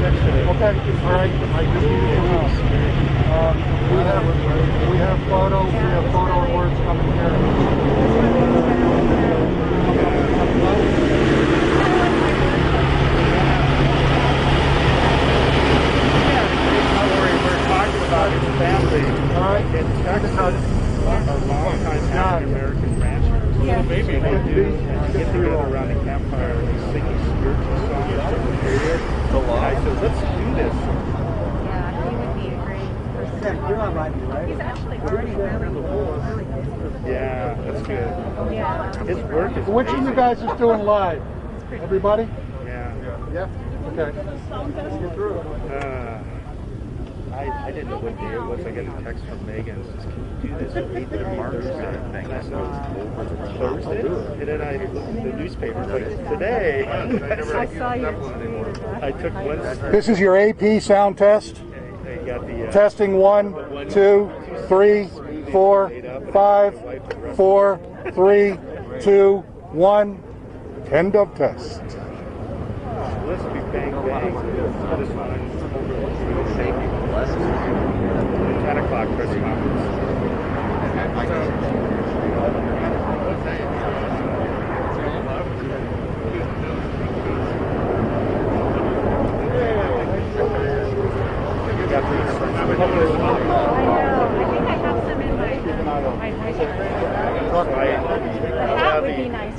Okay, all right. I just needed to know. We have photos. We have photo awards coming here. All right. In Texas, a long-time African-American ranchers. Yeah. Maybe they do get together around a campfire and singing spiritual songs from the period. And I said, let's do this. Yeah, he would be a great person. You're not riding, right? He's actually already really good. Yeah, that's good. Yeah. His work is Which of you guys is doing live? Everybody? Yeah. Yeah. Okay. Get through it. I didn't know what day it was. I got a text from Megan. It says, can you do this at 8:30 Thursday? And I said, it's Thursday? And then I looked at the newspaper. It's like, today. I saw you. I took one. This is your AP sound test. They got the Testing 1, 2, 3, 4, 5, 4, 3, 2, 1. End of test. let's be bang bang. This one. 10 o'clock press conference.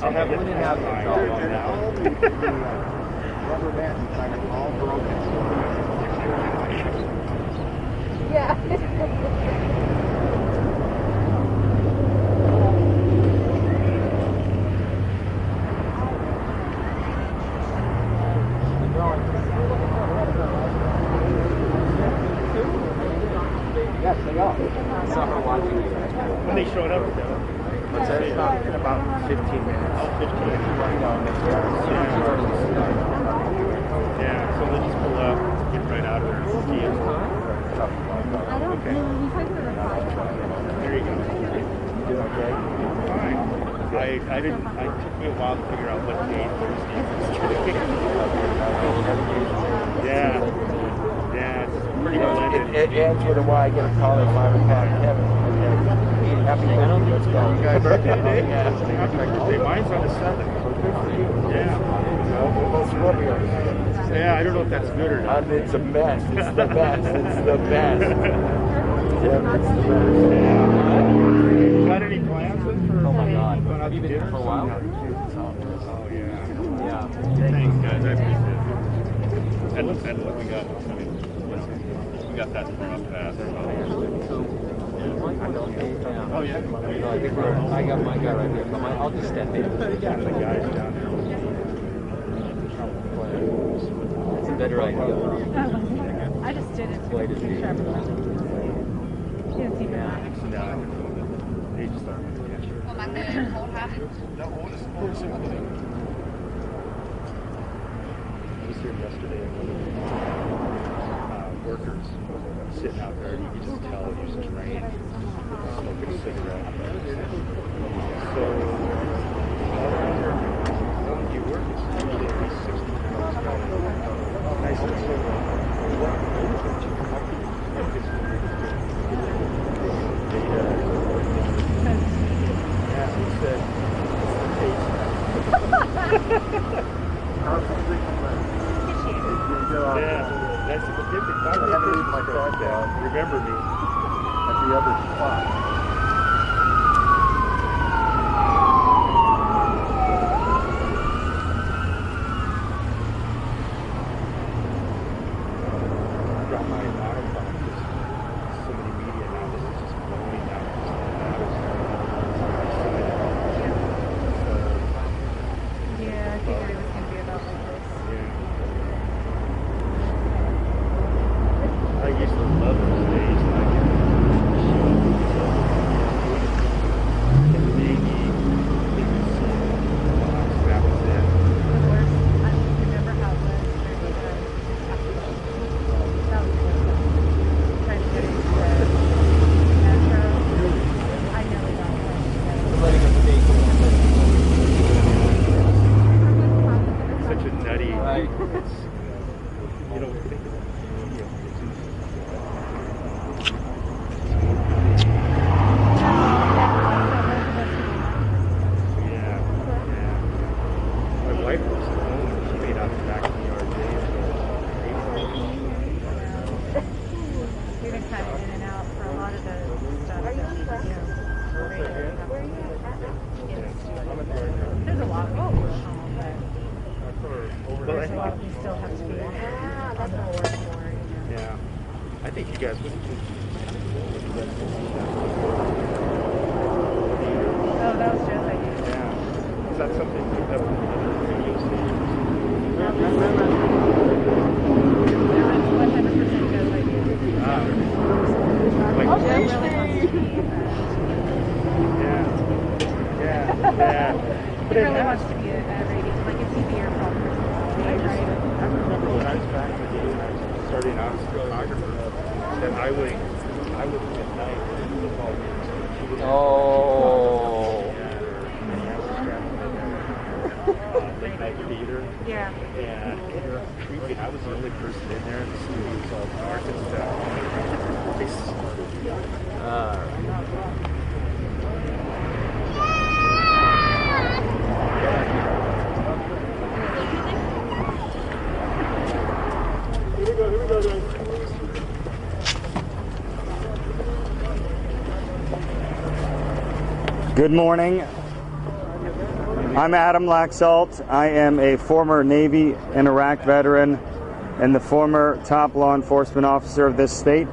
I'll have it now. Rubber bands are all broken. Yeah. Yes, they are. When they showed up, What's that? In about 15 minutes. Oh, 15 minutes. Yeah, so they just pull up, get right out of there and ski it. I don't know. We talked about it. There you go. You okay? Fine. I didn't, it took me a while to figure out what date Thursday was. Yeah. Yeah, it's pretty blended. It ends with a why I get a call at 5 o'clock. Kevin, okay. Happy birthday, let's go. Happy birthday today? Yeah. Happy birthday. Mine's on the 7th. Yeah. Yeah, I don't know if that's good or not. It's a mess. It's the best. It's the best. Yeah, it's the best. Yeah. Got any plans for? Oh my God. Going out Have to you been dinner here for a while? Oh, yeah. Yeah. Thanks, guys. I appreciate it. And look, we got, we got that from up past. Oh, yeah? No, I think I got my guy right here. I'll just step in. Yeah, the guys down there. It's a better idea. I just did it. Play to see. Didn't see that. No, they just started. I was here yesterday and workers sitting out there, and you could just tell he was drained, smoking a cigarette. So, when you work, it's usually at least 60 pounds. And I said, so what movement you come up with? Yeah, he said, yeah, that's the difference. I remember my dog down. Remember me at the other spot. Got my autophone because so many media now. This is just blowing out. Yeah, I figured it was going to be about like this. I used to love those days. And maybe that was it. The worst. I don't remember how it was. That was the worst. Trying to get into the metro. I nearly got Such a nutty. Right. You don't think that's what we're for. Yeah. I think you guys would. Oh, that was Joe's idea. Yeah. Is that something that would be radio stations? No, it's 100% Joe's idea. Like, Joe really wants to be, yeah. he really wants to be a radio, like a TV or film personality, right? I remember when I was back in the day when I was starting out as a photographer, that I would at night in football games. Oh. Late night theater. Yeah. And I was the only person in there, and the studio was all dark and stuff. Good morning. I'm Adam Laxalt. I am a former Navy and Iraq veteran and the former top law enforcement officer of this state.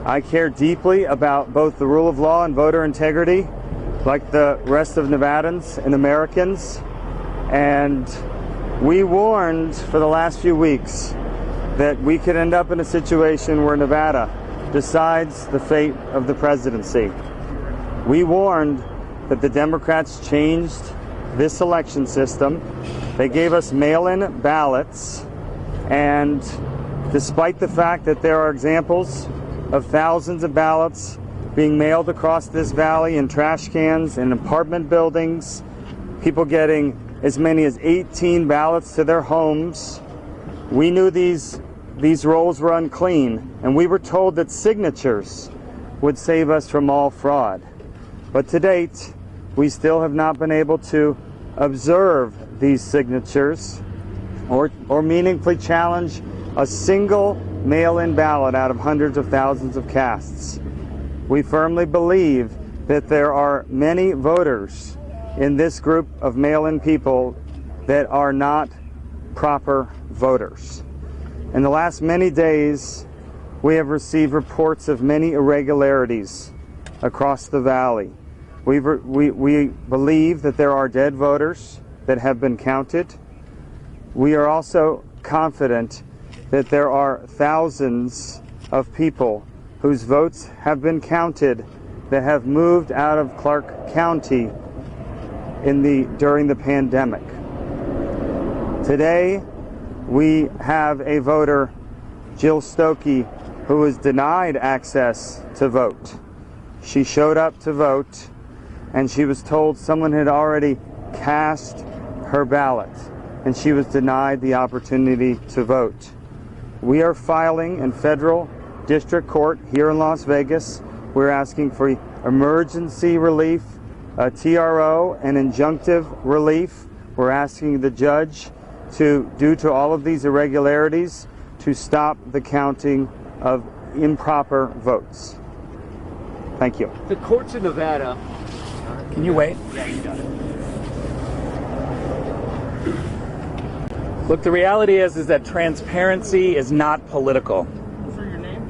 I care deeply about both the rule of law and voter integrity, like the rest of Nevadans and Americans. And we warned for the last few weeks that we could end up in a situation where Nevada decides the fate of the presidency. We warned that the Democrats changed this election system. They gave us mail-in ballots, and despite the fact that there are examples of thousands of ballots being mailed across this valley in trash cans in apartment buildings, people getting as many as 18 ballots to their homes, we knew these rolls were unclean, and we were told that signatures would save us from all fraud. But to date, we still have not been able to observe these signatures or meaningfully challenge a single mail-in ballot out of hundreds of thousands of casts. We firmly believe that there are many voters in this group of mail-in people that are not proper voters. In the last many days, we have received reports of many irregularities across the valley. We believe that there are dead voters that have been counted. We are also confident that there are thousands of people whose votes have been counted that have moved out of Clark County during the pandemic. Today, we have a voter, Jill Stokey, who was denied access to vote. She showed up to vote, and she was told someone had already cast her ballot, and she was denied the opportunity to vote. We are filing in federal district court here in Las Vegas. We're asking for emergency relief, a TRO, and injunctive relief. We're asking the judge due to all of these irregularities, to stop the counting of improper votes. Thank you. The courts in Nevada. Can you wait? Yeah, you got it. Look, the reality is that transparency is not political. For your name?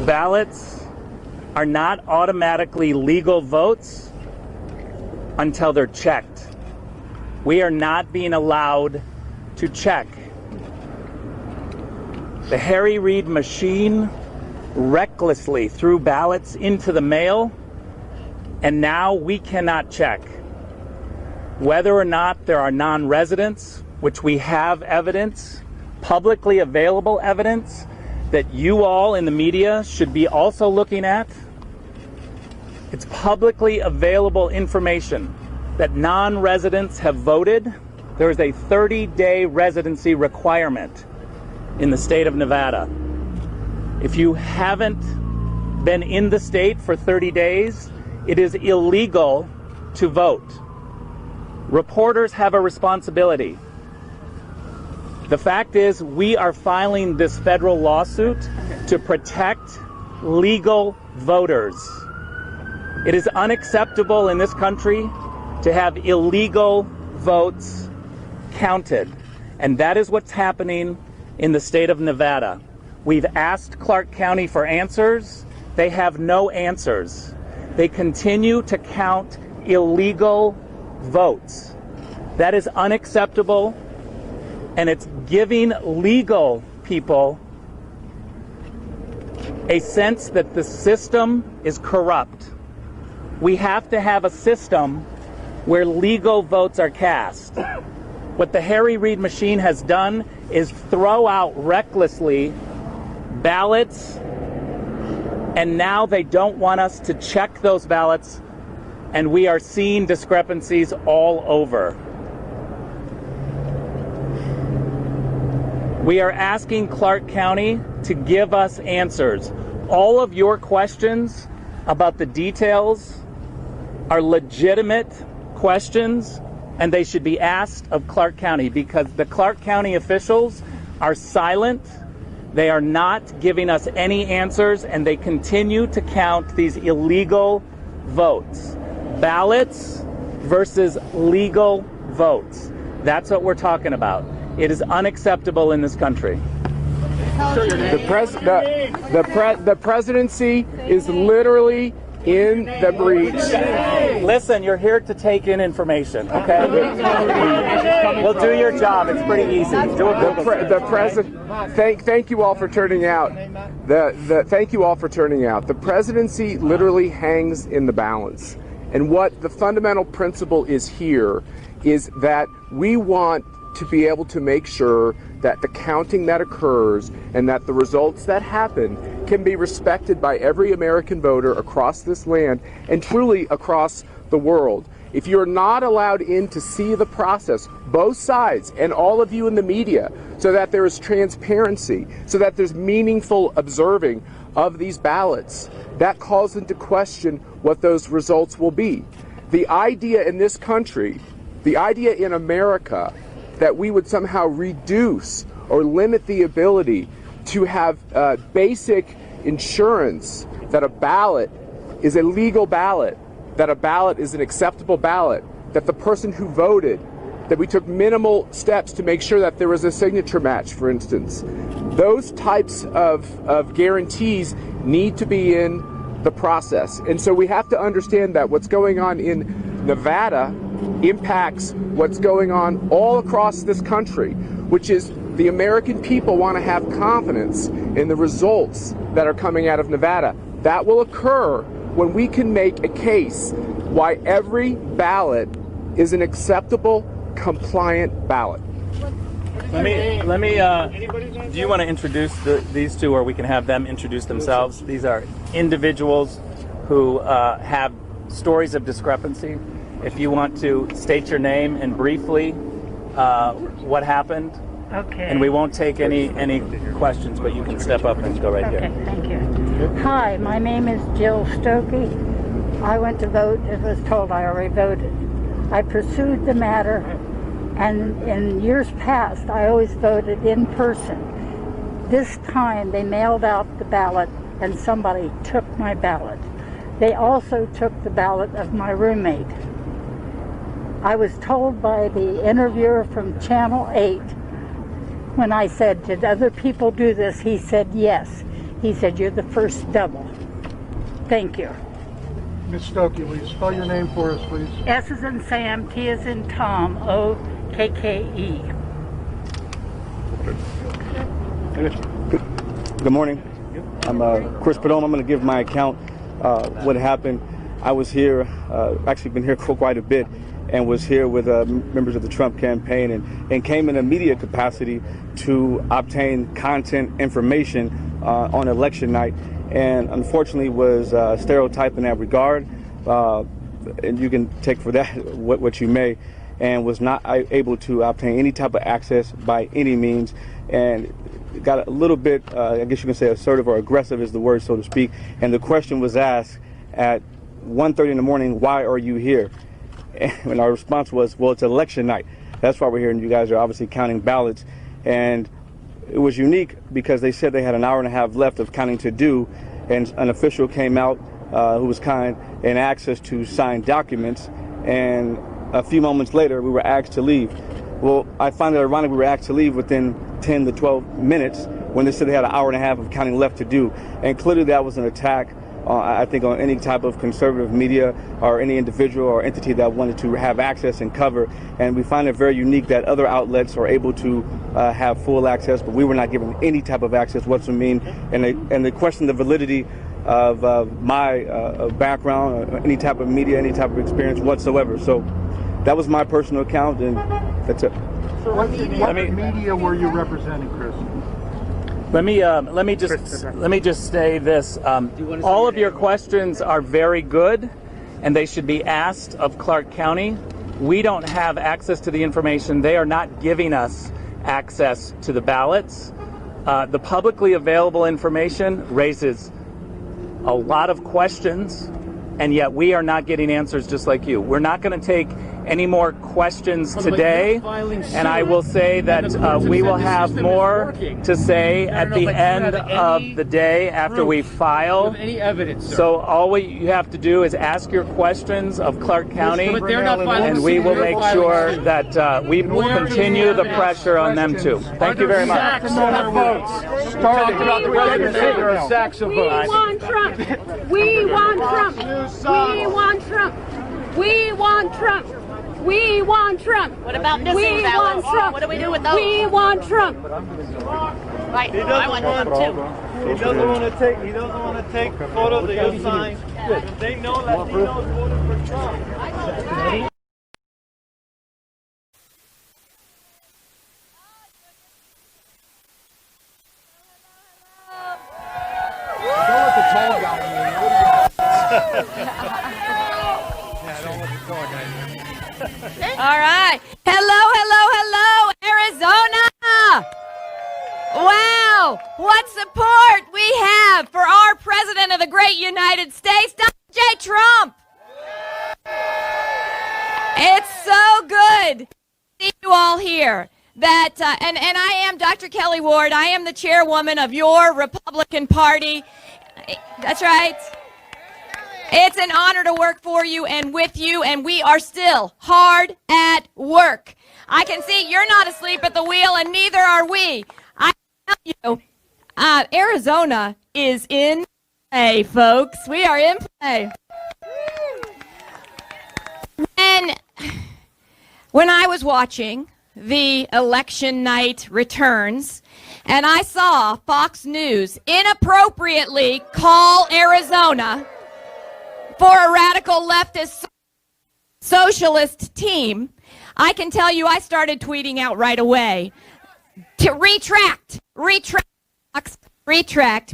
Ballots are not automatically legal votes until they're checked. We are not being allowed to check. The Harry Reid machine recklessly threw ballots into the mail, and now we cannot check whether or not there are non-residents, which we have evidence, publicly available evidence, that you all in the media should be also looking at. It's publicly available information that non-residents have voted. There is a 30-day residency requirement in the state of Nevada. If you haven't been in the state for 30 days, it is illegal to vote. Reporters have a responsibility. The fact is, we are filing this federal lawsuit to protect legal voters. It is unacceptable in this country to have illegal votes counted. And that is what's happening in the state of Nevada. We've asked Clark County for answers. They have no answers. They continue to count illegal votes. That is unacceptable, and it's giving legal people a sense that the system is corrupt. We have to have a system where legal votes are cast. What the Harry Reid machine has done is throw out recklessly ballots, and now they don't want us to check those ballots, and we are seeing discrepancies all over. We are asking Clark County to give us answers. All of your questions about the details are legitimate questions, and they should be asked of Clark County, because the Clark County officials are silent. They are not giving us any answers, and they continue to count these illegal votes. Ballots versus legal votes. That's what we're talking about. It is unacceptable in this country. The presidency is literally in the breach. Listen, you're here to take in information, okay? We'll do your job. It's pretty easy. Do a Google search. The president. Thank you all for turning out. Thank you all for turning out. The presidency literally hangs in the balance, and what the fundamental principle is here is that we want to be able to make sure that the counting that occurs and that the results that happen can be respected by every American voter across this land and truly across the world. If you're not allowed in to see the process, both sides and all of you in the media, so that there is transparency, so that there's meaningful observing of these ballots, that calls into question what those results will be. The idea in this country, the idea in America, that we would somehow reduce or limit the ability to have basic insurance that a ballot is a legal ballot, that a ballot is an acceptable ballot, that the person who voted, that we took minimal steps to make sure that there was a signature match, for instance. Those types of guarantees need to be in the process. And so we have to understand that what's going on in Nevada impacts what's going on all across this country, which is the American people want to have confidence in the results that are coming out of Nevada. That will occur when we can make a case why every ballot is an acceptable, compliant ballot. Let me do you want to introduce these two, or we can have them introduce themselves? These are individuals who have stories of discrepancy. If you want to state your name and briefly what happened. Okay. And we won't take any questions, but you can step up and go right Okay, here. thank you. Hi, my name is Jill Stokey. I went to vote. It was told I already voted. I pursued the matter, and in years past, I always voted in person. This time, they mailed out the ballot, and somebody took my ballot. They also took the ballot of my roommate. I was told by the interviewer from Channel 8, when I said, did other people do this? He said, yes. He said, you're the first double. Thank you. Ms. Stokey, will you spell your name for us, please? S as in Sam, T as in Tom, O-K-K-E. Good morning. I'm Chris Padone. I'm going to give my account what happened. I was here, actually been here for quite a bit, and was here with members of the Trump campaign and came in a media capacity to obtain content information on election night, and unfortunately was stereotyped in that regard, and you can take for that what you may, and was not able to obtain any type of access by any means, and got a little bit, I guess you can say assertive or aggressive is the word, so to speak, and the question was asked at 1:30 in the morning, why are you here? And our response was, well, it's election night. That's why we're here, and you guys are obviously counting ballots. And it was unique because they said they had an hour and a half left of counting to do, and an official came out who was kind and asked us to sign documents, and a few moments later we were asked to leave. Well, I find it ironic we were asked to leave within 10 to 12 minutes when they said they had an hour and a half of counting left to do. And clearly that was an attack, I think, on any type of conservative media or any individual or entity that wanted to have access and cover. And we find it very unique that other outlets are able to have full access, but we were not given any type of access whatsoever. And they question the validity of my background, or any type of media, any type of experience whatsoever. So that was my personal account, and that's it. What media were you representing, Chris? Let me just say this. All of your questions are very good, and they should be asked of Clark County. We don't have access to the information. They are not giving us access to the ballots. The publicly available information raises a lot of questions, and yet we are not getting answers just like you. We're not going to take any more questions today, and I will say that we will have more to say at the end of the day after we file. So all you have to do is ask your questions of Clark County, and we will make sure that we will continue the pressure on them too. Thank you very much. We want Trump. We want Trump. We want Trump. We want Trump. We want Trump. What about missing ballots? What do we do with those? We want Trump. Right. I want one too. He doesn't want to take photos of your sign. They know Latinos voted for Trump. All right. Hello, Arizona. Wow. What support we have for our President of the great United States, Donald J. Trump. It's so good to see you all here. And I am Dr. Kelly Ward. I am the chairwoman of your Republican Party. That's right. It's an honor to work for you and with you, and we are still hard at work. I can see you're not asleep at the wheel, and neither are we. I tell you, Arizona is in play, folks. We are in play. When I was watching the election night returns, and I saw Fox News inappropriately call Arizona for a radical leftist socialist team, I can tell you I started tweeting out right away to retract,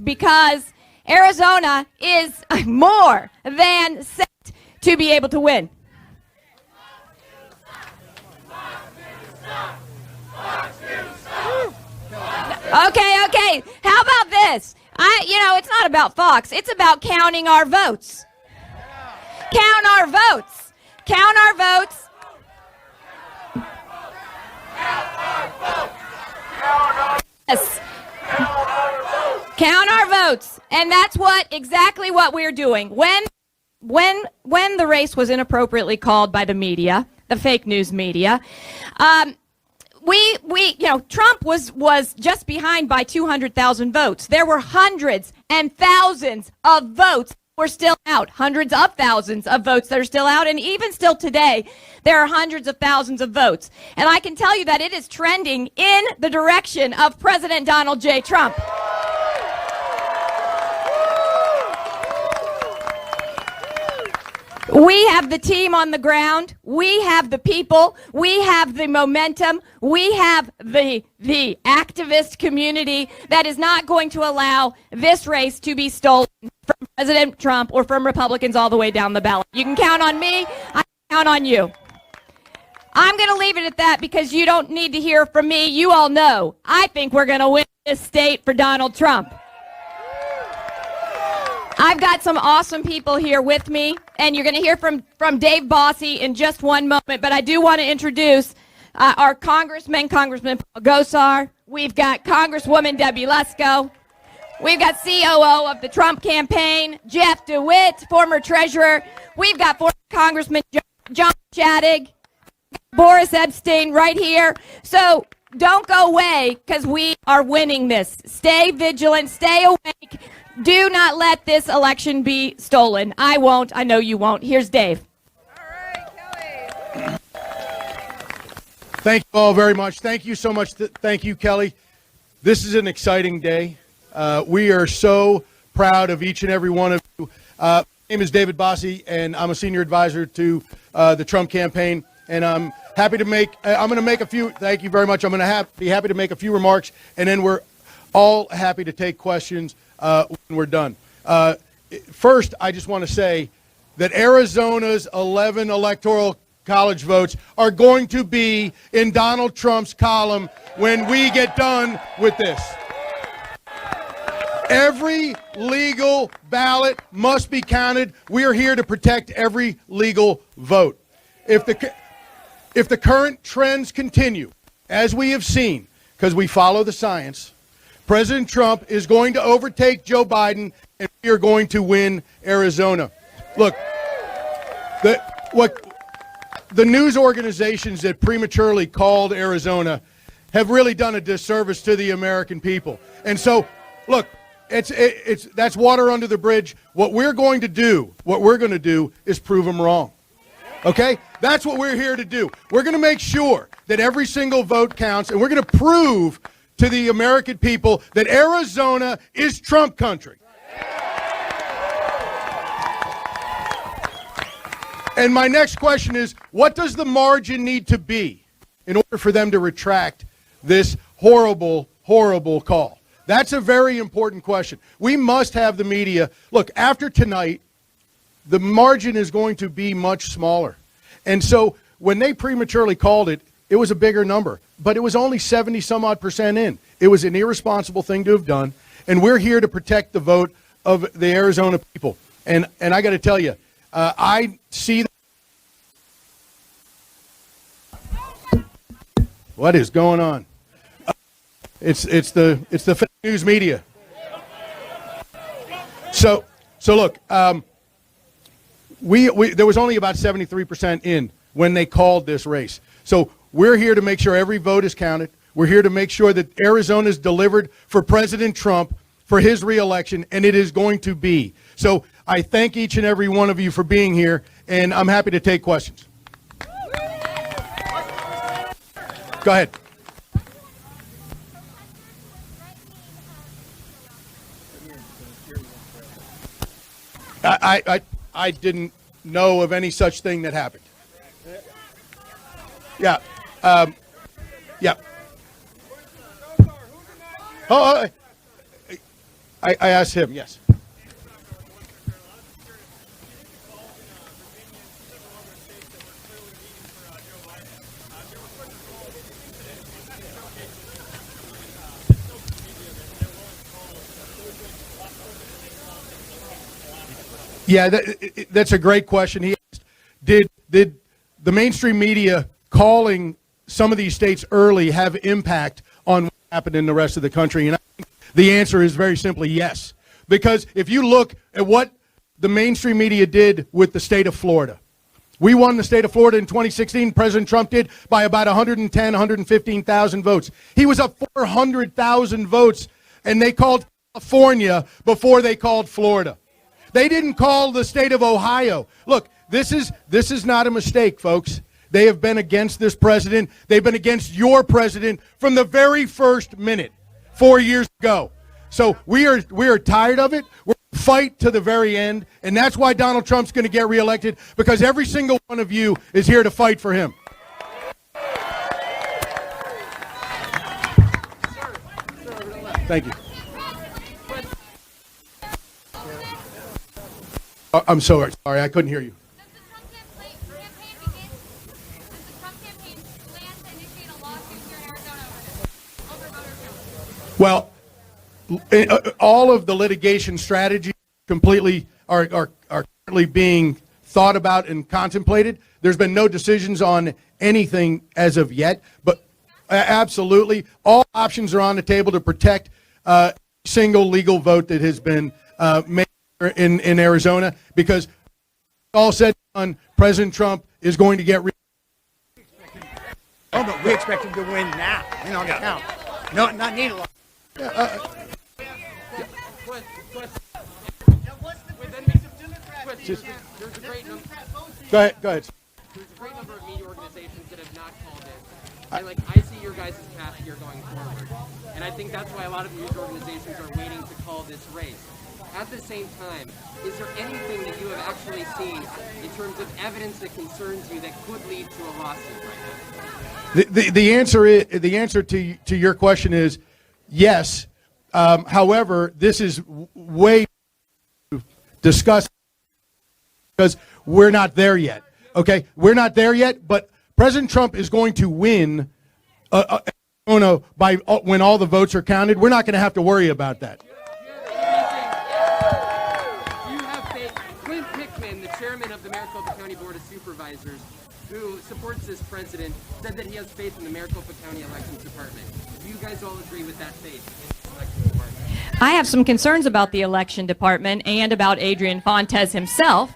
because Arizona is more than set to be able to win. Okay. How about this? It's not about Fox. It's about counting our votes. Count our votes. Count our votes. Yes. Count our votes. And that's exactly what we're doing. When the race was inappropriately called by the media, the fake news media, Trump was just behind by 200,000 votes. There were hundreds and thousands of votes were still out, hundreds of thousands of votes that are still out, and even still today, there are hundreds of thousands of votes. And I can tell you that it is trending in the direction of President Donald J. Trump. We have the team on the ground. We have the people. We have the momentum. We have the activist community that is not going to allow this race to be stolen from President Trump or from Republicans all the way down the ballot. You can count on me. I can count on you. I'm going to leave it at that because you don't need to hear from me. You all know I think we're going to win this state for Donald Trump. I've got some awesome people here with me, and you're going to hear from Dave Bossy in just one moment, but I do want to introduce our Congressman Paul Gosar. We've got Congresswoman Debbie Lesko. We've got COO of the Trump campaign, Jeff DeWitt, former treasurer. We've got former Congressman John Shadig, Boris Epstein right here. So don't go away because we are winning this. Stay vigilant. Stay awake. Do not let this election be stolen. I won't. I know you won't. Here's Dave. Thank you all very much. Thank you so much. Thank you, Kelly. This is an exciting day. We are so proud of each and every one of you. My name is David Bossie, and I'm a senior advisor to the Trump campaign. And I'm happy to make, I'm going to make a few, thank you very much. I'm going to be happy to make a few remarks, and then we're all happy to take questions when we're done. First, I just want to say that Arizona's 11 electoral college votes are going to be in Donald Trump's column when we get done with this. Every legal ballot must be counted. We are here to protect every legal vote. If the current trends continue, as we have seen, because we follow the science, President Trump is going to overtake Joe Biden, and we are going to win Arizona. Look, the news organizations that prematurely called Arizona have really done a disservice to the American people. And so, look, that's water under the bridge. What we're going to do is prove them wrong. Okay? That's what we're here to do. We're going to make sure that every single vote counts, and we're going to prove to the American people that Arizona is Trump country. And my next question is, what does the margin need to be in order for them to retract this horrible, horrible call? That's a very important question. We must have the media. Look, after tonight, the margin is going to be much smaller. And so when they prematurely called it, it was a bigger number. But it was only 70-some-odd% in. It was an irresponsible thing to have done. And we're here to protect the vote of the Arizona people. And I got to tell you, I see what is going on. It's the fake news media. So look, there was only about 73% in when they called this race. So we're here to make sure every vote is counted. We're here to make sure that Arizona is delivered for President Trump for his reelection, and it is going to be. So I thank each and every one of you for being here, and I'm happy to take questions. Go ahead. I didn't know of any such thing that happened. Yeah. Yeah. Oh, I asked him, yes. Yeah, that's a great question. He asked, did the mainstream media calling some of these states early have impact on what happened in the rest of the country? And I think the answer is very simply yes. Because if you look at what the mainstream media did with the state of Florida, we won the state of Florida in 2016. President Trump did by about 110, 115,000 votes. He was up 400,000 votes, and they called California before they called Florida. They didn't call the state of Ohio. Look, this is not a mistake, folks. They have been against this president. They've been against your president from the very first minute 4 years ago. So we are tired of it. We're going to fight to the very end, and that's why Donald Trump's going to get reelected, because every single one of you is here to fight for him. Thank you. I'm sorry, I couldn't hear you. Well, all of the litigation strategies completely are currently being thought about and contemplated. There's been no decisions on anything as of yet, but absolutely, all options are on the table to protect a single legal vote that has been made in Arizona, because all said and done, President Trump is going to get No, we expect him to win now and on the count. No, not need a lot. Go ahead. There's a great number of media organizations that have not called it. And I see your guys' path here going forward. And I think that's why a lot of news organizations are waiting to call this race. At the same time, is there anything that you have actually seen in terms of evidence that concerns you that could lead to a lawsuit right now? The answer to your question is yes. However, this is way discussed because we're not there yet. Okay, we're not there yet, but President Trump is going to win by when all the votes are counted. We're not going to have to worry about that. Clint Pickman, the chairman of the Maricopa County Board of Supervisors, who supports this president, said that he has faith in the Maricopa County Elections Department. Do you guys all agree with that faith in the Elections Department? I have some concerns about the election department and about Adrian Fontes himself.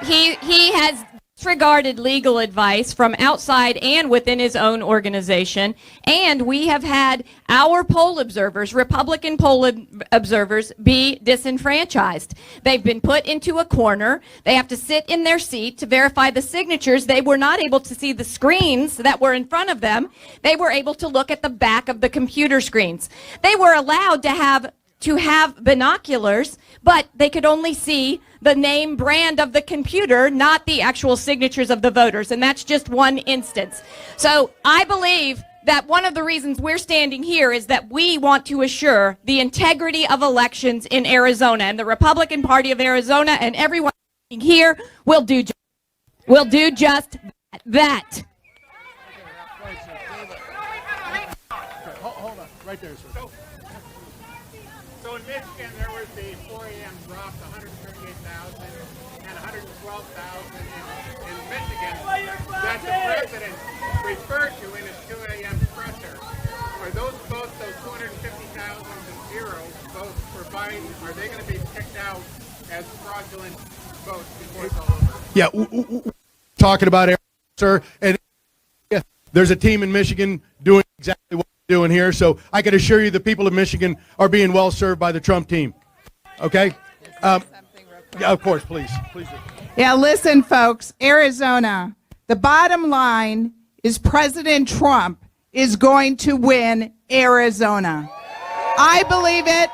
He has disregarded legal advice from outside and within his own organization, and we have had our poll observers, Republican poll observers, be disenfranchised. They've been put into a corner. They have to sit in their seat to verify the signatures. They were not able to see the screens that were in front of them. They were able to look at the back of the computer screens. They were allowed to have binoculars, but they could only see the name brand of the computer, not the actual signatures of the voters. And that's just one instance. So I believe that one of the reasons we're standing here is that we want to assure the integrity of elections in Arizona. And the Republican Party of Arizona and everyone here will do just that. Hold on, right there, sir. So in Michigan, there was the 4 a.m. drop to 138,000 and 112,000 in Michigan that the president referred to in his 2 a.m. presser. Are those votes, those 250,000 to zero votes for Biden, are they going to be picked out as fraudulent votes before it's all over? Yeah, talking about Arizona, sir, and yeah, there's a team in Michigan doing exactly what we're doing here, so I can assure you the people of Michigan are being well served by the Trump team. Okay? Yeah, of course, please do. Yeah, listen, folks, Arizona, the bottom line is President Trump is going to win Arizona. I believe it.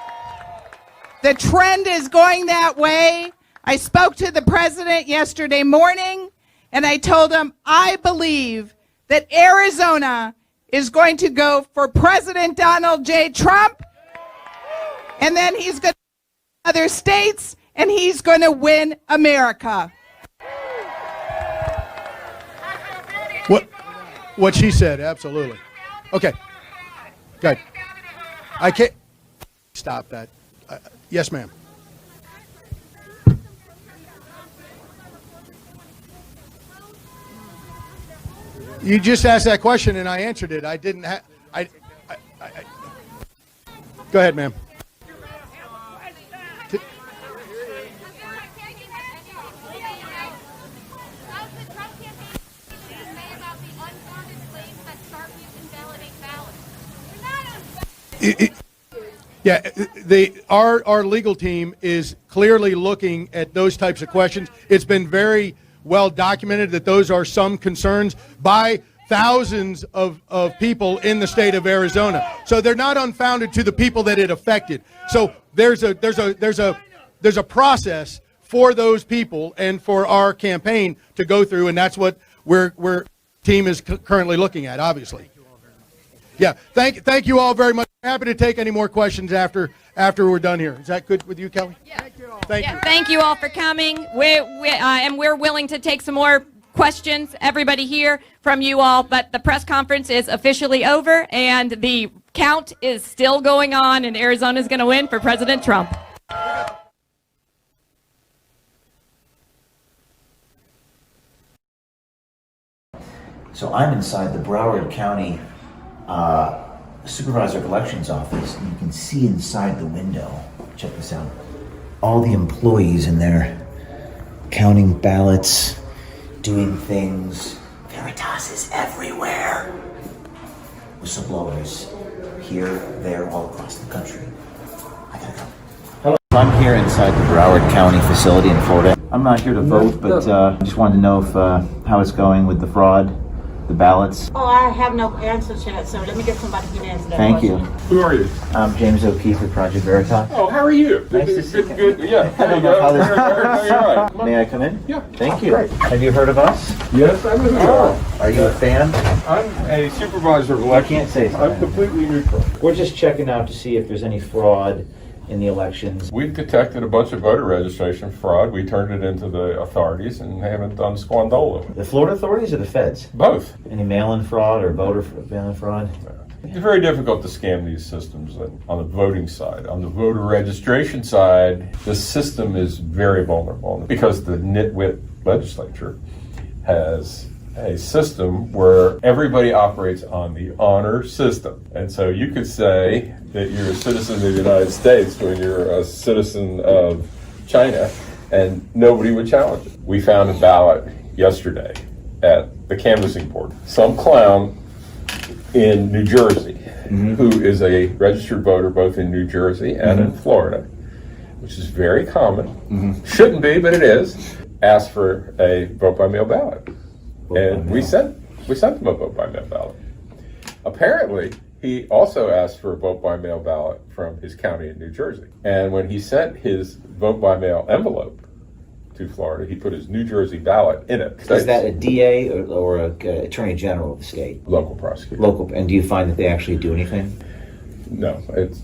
The trend is going that way. I spoke to the president yesterday morning, and I told him I believe that Arizona is going to go for President Donald J. Trump, and then he's going to other states, and he's going to win America. What she said, absolutely. Okay, good. I can't stop that. Yes, ma'am. You just asked that question and I answered it. I didn't have. Go ahead, ma'am. Our legal team is clearly looking at those types of questions. It's been very well documented that those are some concerns by thousands of people in the state of Arizona. So they're not unfounded to the people that it affected. So there's a process for those people and for our campaign to go through, and that's what we're team is currently looking at, obviously. Yeah, thank you all very much. Happy to take any more questions after we're done here. Is that good with you, Kelly? Yeah. Thank you. Thank you all for coming. We're willing to take some more questions, everybody here, from you all. But the press conference is officially over, and the count is still going on, and Arizona's going to win for President Trump. So I'm inside the Broward County Supervisor of Elections office, and you can see inside the window, check this out, all the employees in there counting ballots, doing things. Veritas is everywhere. whistleblowers here, there, all across the country. I gotta go. Hello. I'm here inside the Broward County facility in Florida. I'm not here to vote, but just wanted to know if how it's going with the fraud, the ballots. Oh, I have no answers yet, so let me get somebody who can answer that Thank question. you. Who are you? I'm James O'Keefe with Project Veritas. Oh, how are you? Nice to see you. Good. Yeah. I don't know how this You're right. May I come in? Yeah. Thank you. Great. Have you heard of us? Yes, I'm a Are you a fan? I'm a supervisor of I elections. can't say so. I'm completely neutral. We're just checking out to see if there's any fraud in the elections. We detected a bunch of voter registration fraud. We turned it into the authorities and haven't done squandola. The Florida authorities or the feds? Both. Any mail-in fraud or voter mail-in fraud? It's very difficult to scam these systems on the voting side. On the voter registration side, the system is very vulnerable because the nitwit legislature has a system where everybody operates on the honor system. And so you could say that you're a citizen of the United States when you're a citizen of China, and nobody would challenge it. We found a ballot yesterday at the canvassing board. Some clown in New Jersey, who is a registered voter both in New Jersey and in Florida, which is very common. Shouldn't be, but it is. Asked for a vote by mail ballot. And we sent them a vote by mail ballot. Apparently, he also asked for a vote by mail ballot from his county in New Jersey. And when he sent his vote by mail envelope to Florida, he put his New Jersey ballot in it. Is that a DA or a attorney general of the state? Local prosecutor. Local. And do you find that they actually do anything? No, it's,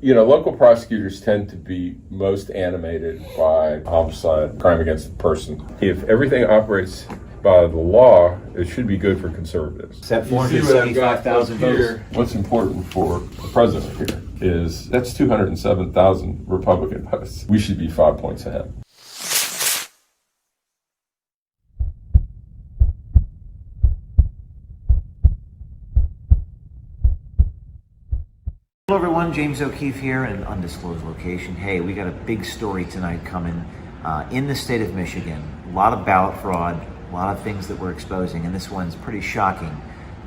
local prosecutors tend to be most animated by homicide, crime against the person. If everything operates by the law, it should be good for conservatives. Is that 475,000 votes? What's important for the president here is that's 207,000 Republican votes. We should be 5 points ahead. Hello everyone, James O'Keefe here in an undisclosed location. Hey, we got a big story tonight coming in the state of Michigan. A lot of ballot fraud, a lot of things that we're exposing, and this one's pretty shocking.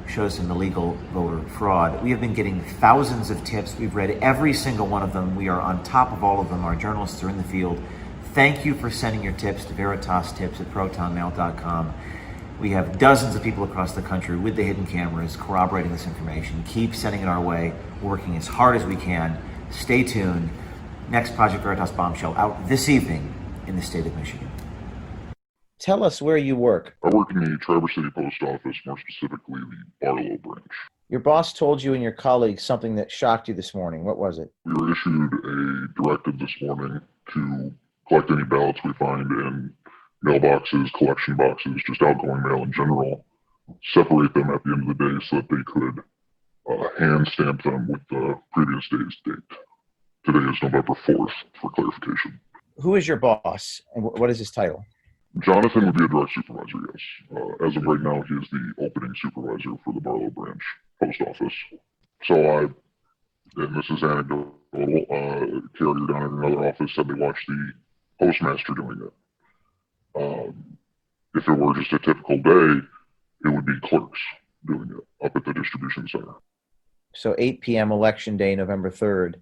Shows some illegal voter fraud. We have been getting thousands of tips. We've read every single one of them. We are on top of all of them. Our journalists are in the field. Thank you for sending your tips to VeritasTips@protonmail.com. We have dozens of people across the country with the hidden cameras corroborating this information. Keep sending it our way, working as hard as we can. Stay tuned. Next Project Veritas bombshell out this evening in the state of Michigan. Tell us where you work. I work in the Traverse City Post Office, more specifically the Barlow branch. Your boss told you and your colleagues something that shocked you this morning. What was it? We were issued a directive this morning to collect any ballots we find in mailboxes, collection boxes, just outgoing mail in general, separate them at the end of the day so that they could hand stamp them with the previous day's date. Today is November 4th, for clarification. Who is your boss, and what is his title? Jonathan would be a direct supervisor, yes. As of right now, he is the opening supervisor for the Barlow branch post office. So and this is anecdotal, Carrier down at another office said they watched the postmaster doing it. If it were just a typical day, it would be clerks doing it up at the distribution center. So 8 p.m. election day, November 3rd.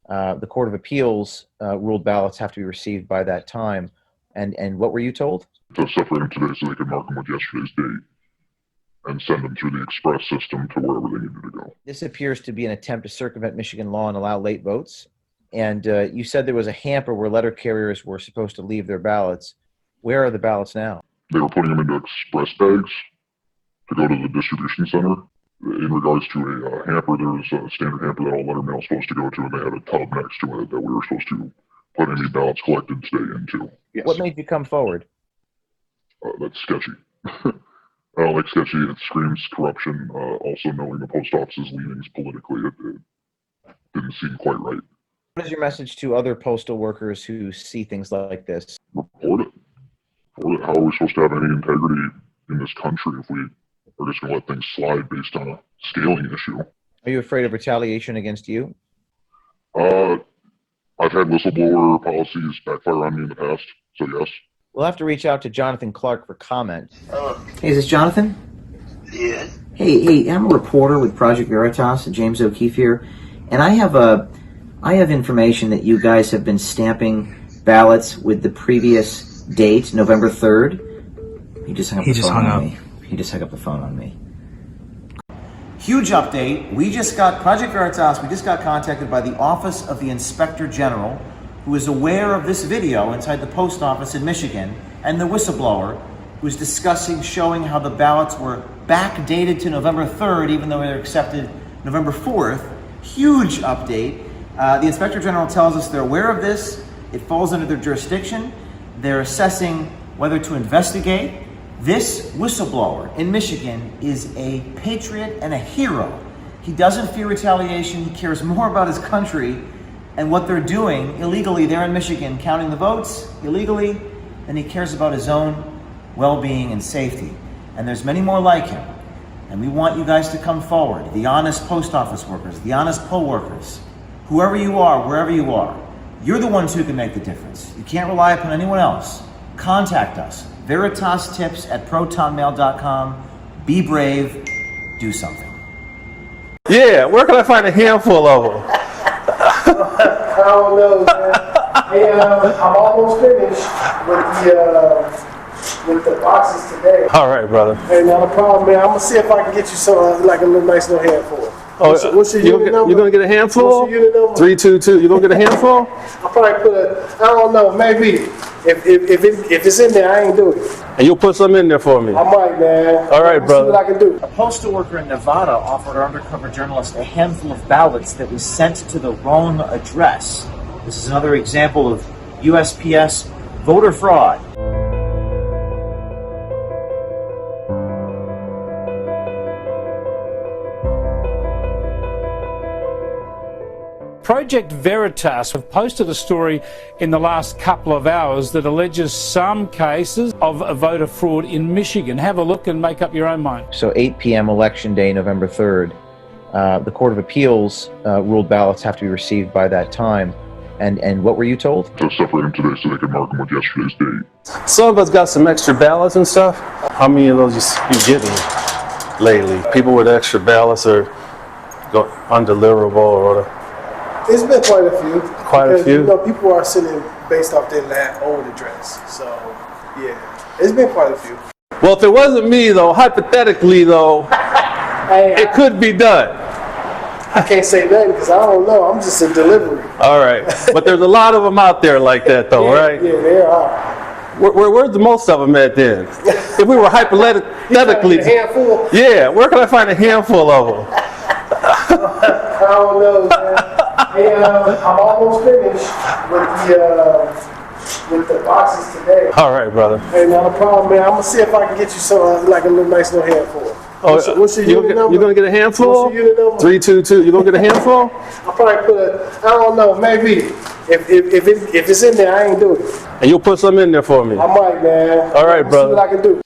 The Court of Appeals ruled ballots have to be received by that time. And what were you told? To separate them today so they could mark them with yesterday's date and send them through the express system to wherever they needed to go. This appears to be an attempt to circumvent Michigan law and allow late votes. And you said there was a hamper where letter carriers were supposed to leave their ballots. Where are the ballots now? They were putting them into express bags to go to the distribution center. In regards to a hamper, there was a standard hamper that all letter mail is supposed to go to, and they had a tub next to it that we were supposed to put any ballots collected today into. Yes. What made you come forward? That's sketchy. Like sketchy, it screams corruption. Also knowing the post office's leanings politically, it didn't seem quite right. What is your message to other postal workers who see things like this? Report it. How are we supposed to have any integrity in this country if we are just going to let things slide based on a scaling issue? Are you afraid of retaliation against you? I've had whistleblower policies backfire on me in the past, so yes. We'll have to reach out to Jonathan Clark for comment. Hey, is this Jonathan? Yes. Hey, I'm a reporter with Project Veritas, James O'Keefe here, and I have information that you guys have been stamping ballots with the previous date, November 3rd. He just hung up the phone on me. He just hung up the phone on me. Huge update. Project Veritas, we just got contacted by the Office of the Inspector General, who is aware of this video inside the post office in Michigan, and the whistleblower who is discussing, showing how the ballots were backdated to November 3rd, even though they were accepted November 4th. Huge update. The Inspector General tells us they're aware of this. It falls under their jurisdiction. They're assessing whether to investigate. This whistleblower in Michigan is a patriot and a hero. He doesn't fear retaliation. He cares more about his country and what they're doing illegally there in Michigan, counting the votes illegally, than he cares about his own well-being and safety. And there's many more like him. And we want you guys to come forward, the honest post office workers, the honest poll workers, whoever you are, wherever you are. You're the ones who can make the difference. You can't rely upon anyone else. Contact us. VeritasTips@protonmail.com. Be brave. Do something. Yeah, where can I find a handful of them? I don't know, man. Hey, I'm almost finished with the boxes today. All right, brother. Hey, not a problem, man. I'm gonna see if I can get you some like a little nice little handful. What's your unit number? You're gonna get a handful? What's your unit number? 322. You gonna get a handful? I'll probably put I don't know, maybe. If it's in there, I ain't do it. And you'll put some in there for me. I might, man. All right, brother. See what I can do. A postal worker in Nevada offered our undercover journalist a handful of ballots that was sent to the wrong address. This is another example of USPS voter fraud. Project Veritas have posted a story in the last couple of hours that alleges some cases of voter fraud in Michigan. Have a look and make up your own mind. So 8 p.m. Election Day, November 3rd, the Court of Appeals ruled ballots have to be received by that time. And what were you told? To separate them today so they can mark them with yesterday's date. Some of us got some extra ballots and stuff. How many of those you getting lately? People with extra ballots are undeliverable or whatever. It's been quite a few. Quite a few? You know, people are sending based off their old address. So, yeah, it's been quite a few. Well, if it wasn't me, though, hypothetically, though, it could be done. I can't say that because I don't know. I'm just a delivery. All right. But there's a lot of them out there like that, though, right? Yeah, there are. Where's the most of them at then? If we were hypothetically... A handful? Yeah, where can I find a handful of them? I don't know, man. Hey, I'm almost finished with the boxes today. All right, brother. Hey, not a problem, man. I'm gonna see if I can get you some like a little nice little handful. What's your unit number? You're gonna get a handful? What's your unit number? 322. You gonna get a handful? I'll probably put I don't know, maybe. If it's in there, I ain't do it. And you'll put some in there for me. I might, man. All right, brother. See what I can do.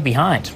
Behind.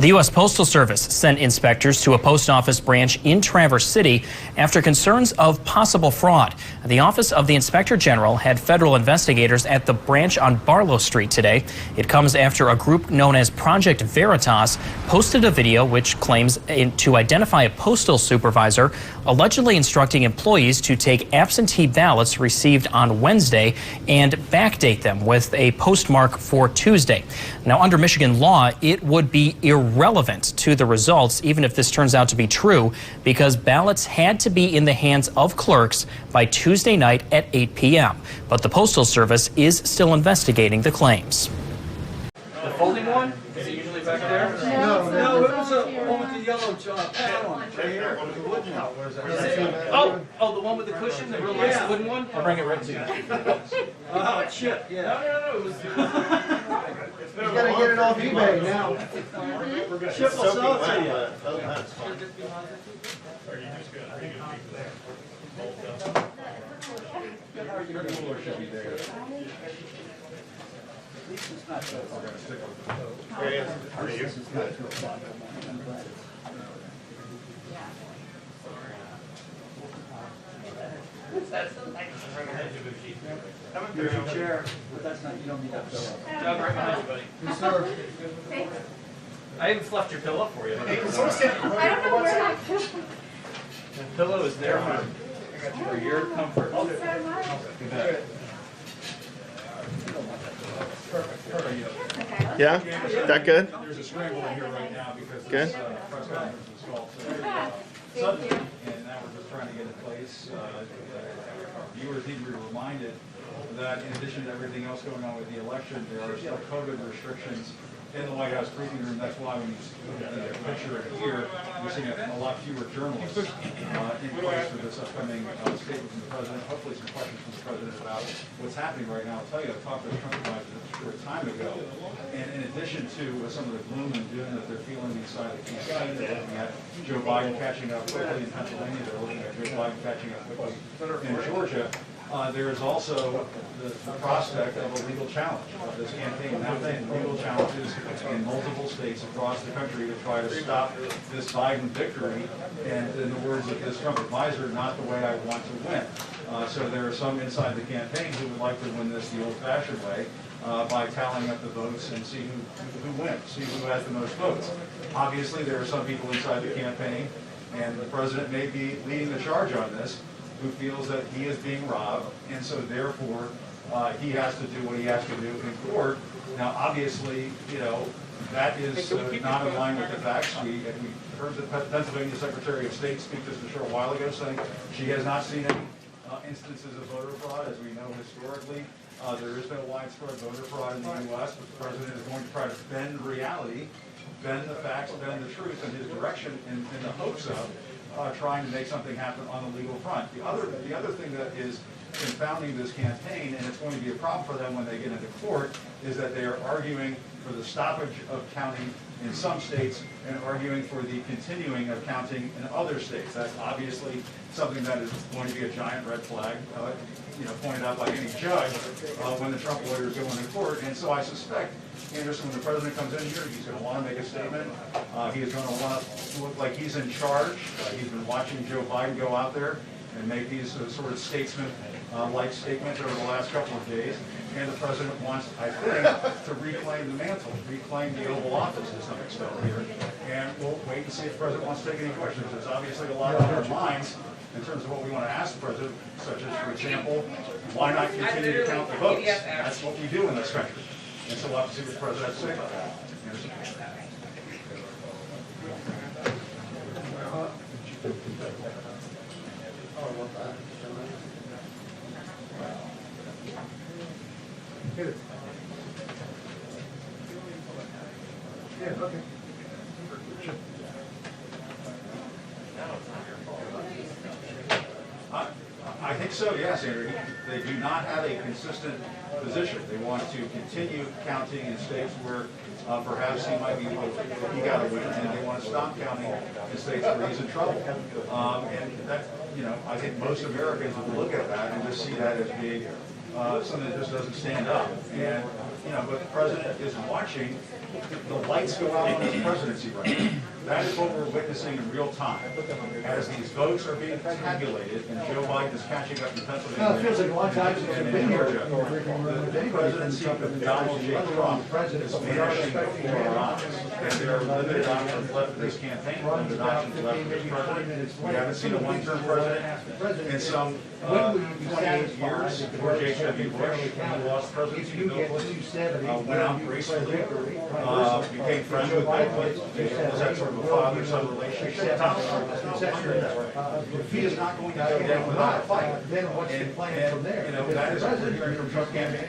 The U.S. Postal Service sent inspectors to a post office branch in Traverse City after concerns of possible fraud. The Office of the Inspector General had federal investigators at the branch on Barlow Street today. It comes after a group known as Project Veritas posted a video which claims to identify a postal supervisor allegedly instructing employees to take absentee ballots received on Wednesday and backdate them with a postmark for Tuesday. Now, under Michigan law, it would be irrelevant to the results, even if this turns out to be true, because ballots had to be in the hands of clerks by Tuesday night at 8 p.m. But the Postal Service is still investigating the claims. The folding one? Is it usually back there? No, it was one with the yellow pad on it. Right here. The wooden one. Where's that? Oh, the one with the cushion, the real nice wooden one? I'll bring it right to you. Oh, shit. Yeah. No, it was... You gotta get it off eBay now. Chip will sell it to you. There's your chair, but that's not, you don't need that pillow. Doug, right behind you, buddy. Yes, sir. I even fluffed your pillow for you. I don't know where that pillow. The pillow is there for your comfort. Yeah? That good? There's a scramble in here right now because Good. this press conference was called suddenly, and now we're just trying to get in place. Viewers need to be reminded that in addition to everything else going on with the election, there are still COVID restrictions in the White House briefing room. That's why when you look at the picture here, you're seeing a lot fewer journalists in place for this upcoming statement from the president. Hopefully some questions from the president about what's happening right now. I'll tell you, I talked to the Trump advisor a short time ago, and in addition to some of the gloom and doom that they're feeling inside the campaign, they're looking at Joe Biden catching up quickly in Pennsylvania, they're looking at Joe Biden catching up quickly in Georgia. There is also the prospect of a legal challenge of this campaign. Now, legal challenges in multiple states across the country to try to stop this Biden victory, and in the words of this Trump advisor, not the way I want to win. So there are some inside the campaign who would like to win this the old-fashioned way by tallying up the votes and see who wins, see who has the most votes. Obviously, there are some people inside the campaign, and the president may be leading the charge on this, who feels that he is being robbed, and so therefore he has to do what he has to do in court. Now, obviously, that is not in line with the facts. We heard the Pennsylvania Secretary of State speak just a short while ago, saying she has not seen any instances of voter fraud. As we know historically, there has been widespread voter fraud in the U.S., but the president is going to try to bend reality, bend the facts, bend the truth in his direction in the hopes of trying to make something happen on the legal front. The other thing that is confounding this campaign, and it's going to be a problem for them when they get into court, is that they are arguing for the stoppage of counting in some states and arguing for the continuing of counting in other states. That's obviously something that is going to be a giant red flag, pointed out by any judge when the Trump lawyers go into court. And so I suspect, Anderson, when the president comes in here, he's going to want to make a statement. He is going to want to look like he's in charge. He's been watching Joe Biden go out there and make these sort of statesman-like statements over the last couple of days. And the president wants, I think, to reclaim the mantle, reclaim the Oval Office to some extent here. And we'll wait and see if the president wants to take any questions. There's obviously a lot on our minds in terms of what we want to ask the president, such as, for example, why not continue to count the votes? That's what we do in this country. And so we'll have to see what the president has to say about that. I think so, yes, Andrew. They do not have a consistent position. They want to continue counting in states where perhaps he might be, he got a win, and they want to stop counting in states where he's in trouble. And that, I think most Americans would look at that and just see that as being something that just doesn't stand up. And, but the president is watching the lights go out on his presidency right now. That is what we're witnessing in real time. As these votes are being tabulated and Joe Biden is catching up in Pennsylvania It feels like a long time since and I've in been here. Georgia, the presidency of Donald J. Trump is vanishing before our eyes. And there are limited options left for this campaign, limited options left for this president. We haven't seen a one-term president in some 28 years. George H.W. Bush, who lost presidency to Bill Clinton, went out gracefully, became friends with Bill Clinton, was that sort of a father-son relationship. He is not going to go down without a fight. Then what's the plan from there? That is what we're hearing from Trump campaign.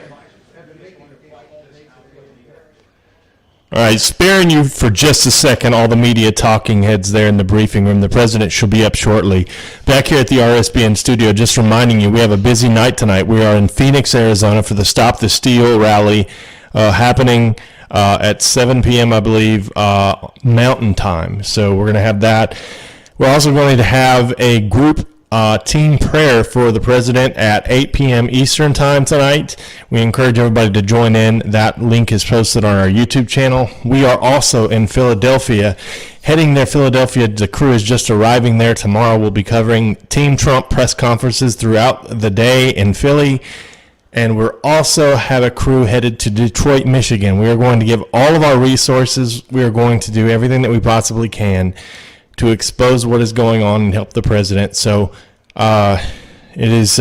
All right, sparing you for just a second, all the media talking heads there in the briefing room. The president shall be up shortly. Back here at the RSBN studio, just reminding you, we have a busy night tonight. We are in Phoenix, Arizona for the Stop the Steal rally happening at 7 p.m., I believe, Mountain Time. So we're going to have that. We're also going to have a group team prayer for the president at 8 p.m. Eastern time tonight. We encourage everybody to join in. That link is posted on our YouTube channel. We are also in Philadelphia, heading there. Philadelphia, the crew is just arriving there. Tomorrow we'll be covering Team Trump press conferences throughout the day in Philly. And we're also have a crew headed to Detroit, Michigan. We are going to give all of our resources. We are going to do everything that we possibly can to expose what is going on and help the president. So it is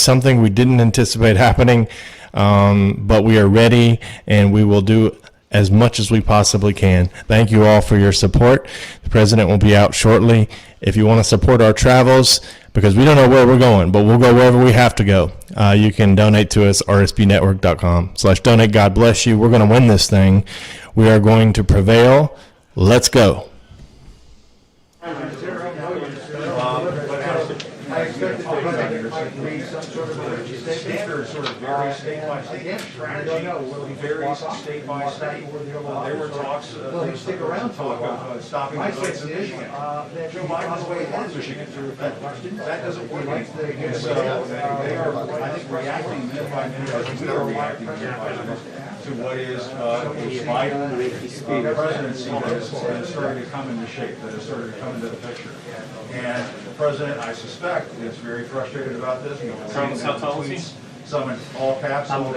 something we didn't anticipate happening, but we are ready, and we will do as much as we possibly can. Thank you all for your support. The president will be out shortly. If you want to support our travels, because we don't know where we're going, but we'll go wherever we have to go, you can donate to us, rsbnetwork.com/donate. God bless you. We're going to win this thing. We are going to prevail. Let's go. I expected the president might read some sort of a standard sort of varies state by state. Again, strategy varies state by state. There were talks, stick around talk of stopping the votes in Michigan. Joe Biden is way ahead of Michigan. That doesn't work. And so they are, I think, reacting minute by minute, as we are reacting minute by minute, to what is a Biden presidency that is starting to come into shape, that is starting to come into the picture. And the president, I suspect, is very frustrated about this. How tall is he? Some in all caps. Come on.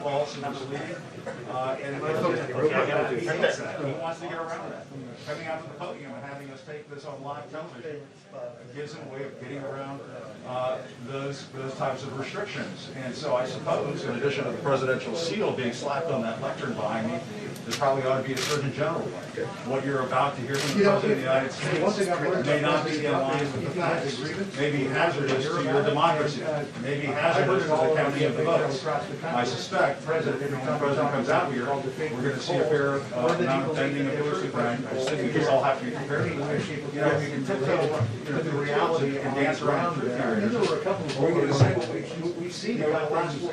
False and misleading. And he wants to get around that. Coming out to the podium and having us take this on live television gives him a way of getting around those types of restrictions. And so I suppose, in addition to the presidential seal being slapped on that lectern behind me, there probably ought to be a Surgeon General. What you're about to hear from the President of the United States may not be in line with the facts, may be hazardous to your democracy, may be hazardous to the counting of the votes. I suspect when the President comes out here, we're going to see a fair amount of bending of the truth. I just think we just all have to be prepared for that. You know, we can tiptoe the reality and dance around the truth here. There were a couple of we're going to say what we've seen in the last 4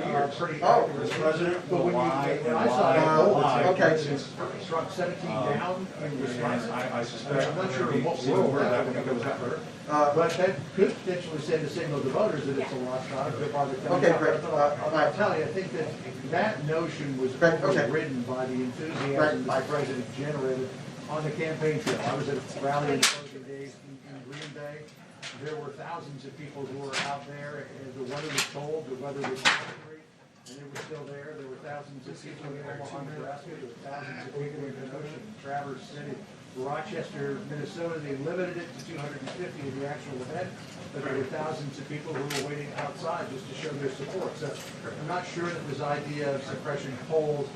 years. This President will lie and lie. Okay. Since Trump 17 down in Wisconsin, I suspect I'm not sure what world that when it goes out. But that could potentially send a signal to voters that it's a lost cause. Okay, great. I'll tell you, I think that notion was overridden by the enthusiasm that the president generated on the campaign trail. I was at a rally in closing days in Green Bay. There were thousands of people who were out there. The weather was cold, the weather was angry, and they were still there. There were thousands of people in Omaha, Nebraska. There were thousands of people in Kenosha, Traverse City, Rochester, Minnesota. They limited it to 250 in the actual event, but there were thousands of people who were waiting outside just to show their support. So I'm not sure that this idea of suppression polls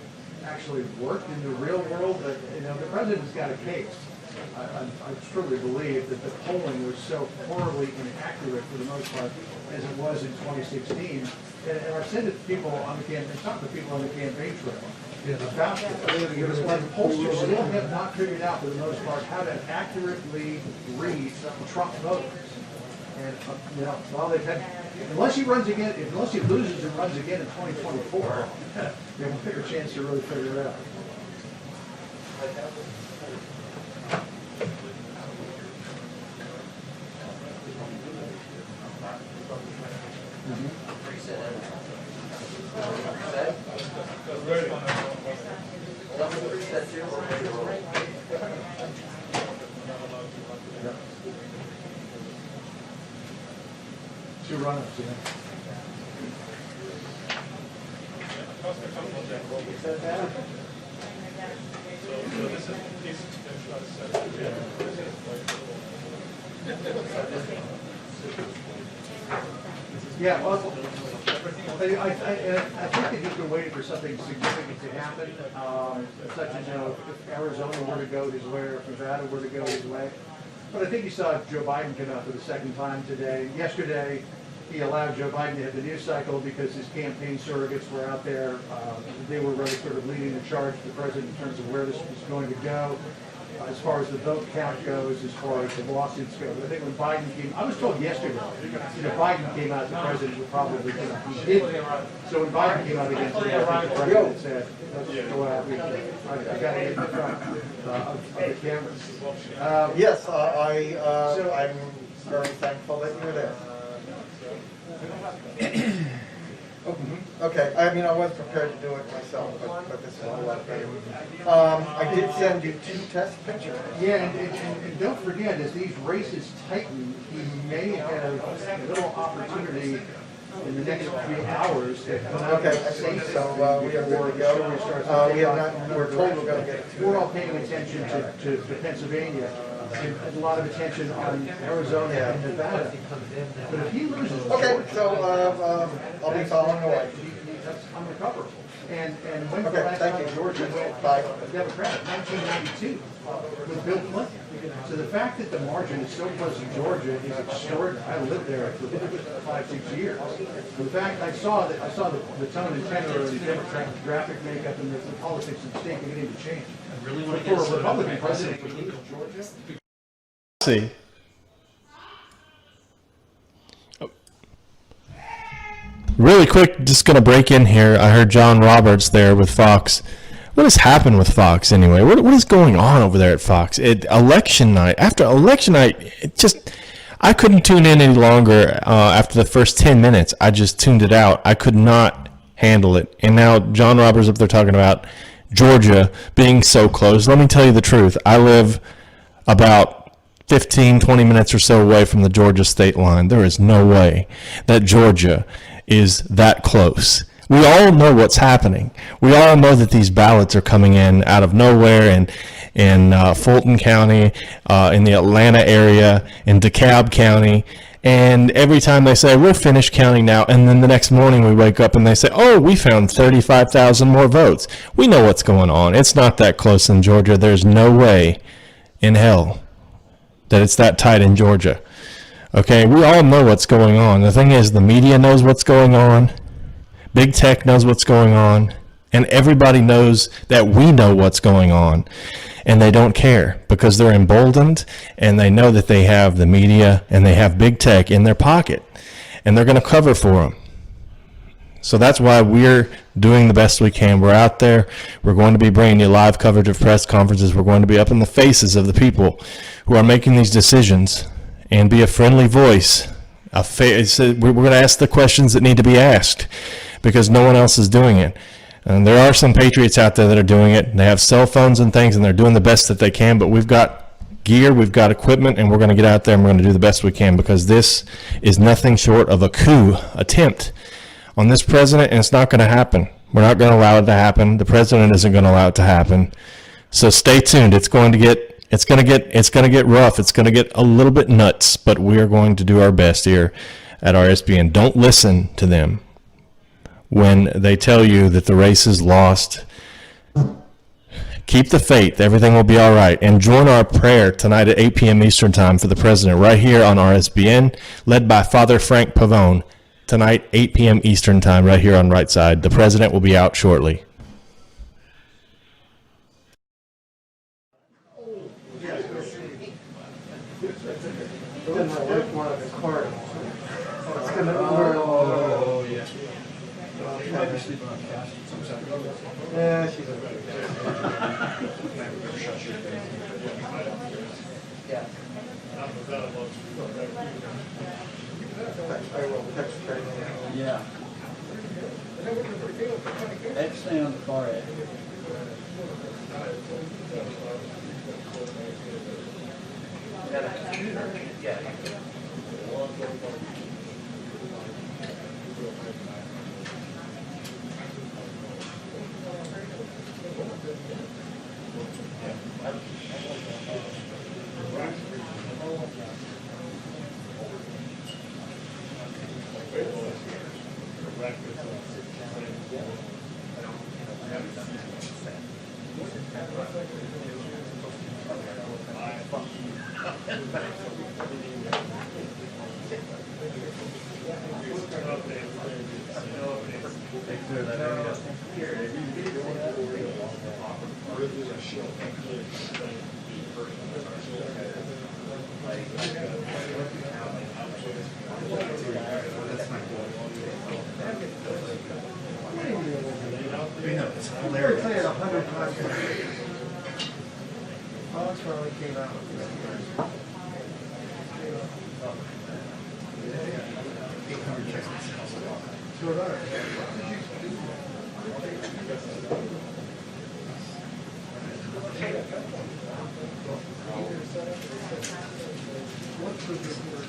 actually worked in the real world, but you know, the president's got a case. I truly believe that the polling was so horribly inaccurate for the most part as it was in 2016. And I said to people on the campaign, talk to people on the campaign trail about this. And pollsters still have not figured out for the most part how to accurately read Trump voters. And you know, well, they've had, unless he runs again, unless he loses and runs again in 2024, they have a bigger chance to really figure it out. Two run-ups, yeah. Yeah, well, I think that he's been waiting for something significant to happen, such as, you know, if Arizona were to go his way or if Nevada were to go his way. But I think you saw Joe Biden come out for the second time today. Yesterday, he allowed Joe Biden to have the news cycle because his campaign surrogates were out there. They were really sort of leading the charge to the president in terms of where this was going to go. as far as the vote count goes, as far as the lawsuits go. I think when Biden came, I was told yesterday, Biden came out, the president would probably, he did. So when Biden came out against it, I think the president said, let's go out. I got to get in front of the cameras. Yes, I'm very thankful that you're there. Okay, I mean, I was prepared to do it myself, but this is a lot better. I did send you 2 test pictures. Yeah, and don't forget, as these races tighten, he may have a little opportunity in the next few hours to come out and say so we are good to go. We have not, we're told we're going to get it. We're all paying attention to Pennsylvania. And a lot of attention on Arizona and Nevada. But if he loses okay, so I'll be following away. That's unrecoverable. And when the okay, last thank time you. Georgia went Democratic, 1992, with Bill Clinton. So the fact that the margin is so close to Georgia is extraordinary. I lived there for 5-6 years. In fact, I saw the tone and tenor of the Democratic graphic makeup and the politics of the state beginning to change. For a Republican president to lose Georgia. See. Really quick, just going to break in here. I heard John Roberts there with Fox. What has happened with Fox anyway? What is going on over there at Fox? Election night, after election night, I couldn't tune in any longer after the first 10 minutes. I just tuned it out. I could not handle it. And now John Roberts up there talking about Georgia being so close. Let me tell you the truth. I live about 15, 20 minutes or so away from the Georgia state line. There is no way that Georgia is that close. We all know what's happening. We all know that these ballots are coming in out of nowhere in Fulton County, in the Atlanta area, in DeKalb County. And every time they say, we're finished counting now, and then the next morning we wake up and they say, oh, we found 35,000 more votes. We know what's going on. It's not that close in Georgia. There's no way in hell that it's that tight in Georgia. Okay, we all know what's going on. The thing is, the media knows what's going on. Big tech knows what's going on. And everybody knows that we know what's going on. And they don't care because they're emboldened and they know that they have the media and they have big tech in their pocket. And they're going to cover for them. So that's why we're doing the best we can. We're out there. We're going to be bringing you live coverage of press conferences. We're going to be up in the faces of the people who are making these decisions and be a friendly voice. We're going to ask the questions that need to be asked because no one else is doing it. And there are some patriots out there that are doing it. And they have cell phones and things, and they're doing the best that they can. But we've got gear, we've got equipment, and we're going to get out there and we're going to do the best we can because this is nothing short of a coup attempt on this president, and it's not going to happen. We're not going to allow it to happen. The president isn't going to allow it to happen. So stay tuned. It's going to get rough. It's going to get a little bit nuts, but we are going to do our best here at RSBN. Don't listen to them when they tell you that the race is lost. Keep the faith. Everything will be all right. And join our prayer tonight at 8 p.m. Eastern Time for the president right here on RSBN, led by Father Frank Pavone. Tonight, 8 p.m. Eastern Time right here on Right Side. The president will be out shortly. Yeah, she's I will text her. Yeah. Let's stay on the far edge. Yeah. It's hilarious. Say it 100 times. Alex finally came out.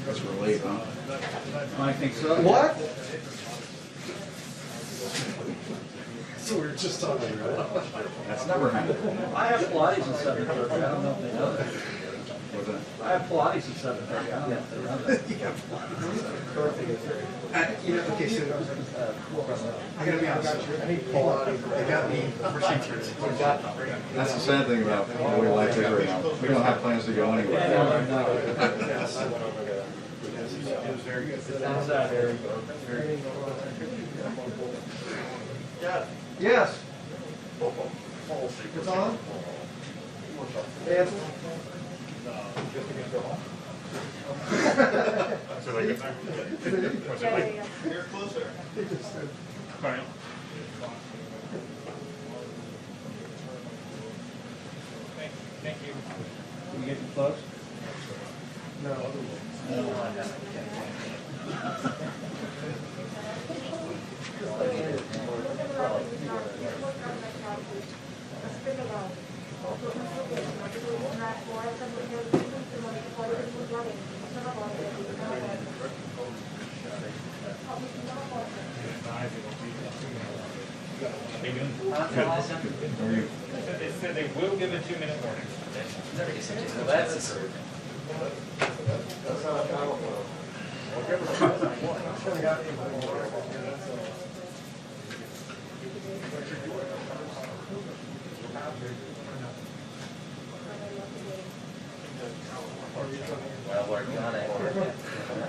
That's relate, huh? I think so. What? So we were just talking about that's never happened. I have Pilates at 7:30. I don't know if they know that. I have Pilates at 7:30. I don't know if they know that. Okay, so I gotta be honest. I need Pilates. They got me procedures. That's the sad thing about the way life is right now. We don't have plans to go anywhere. Yes. It was very good. Very good. Very good. Yes. It's on? It's You're closer. Fine. Thank you. Can we get you close? No. They said they will give a 2-minute warning. That's Well, we're gonna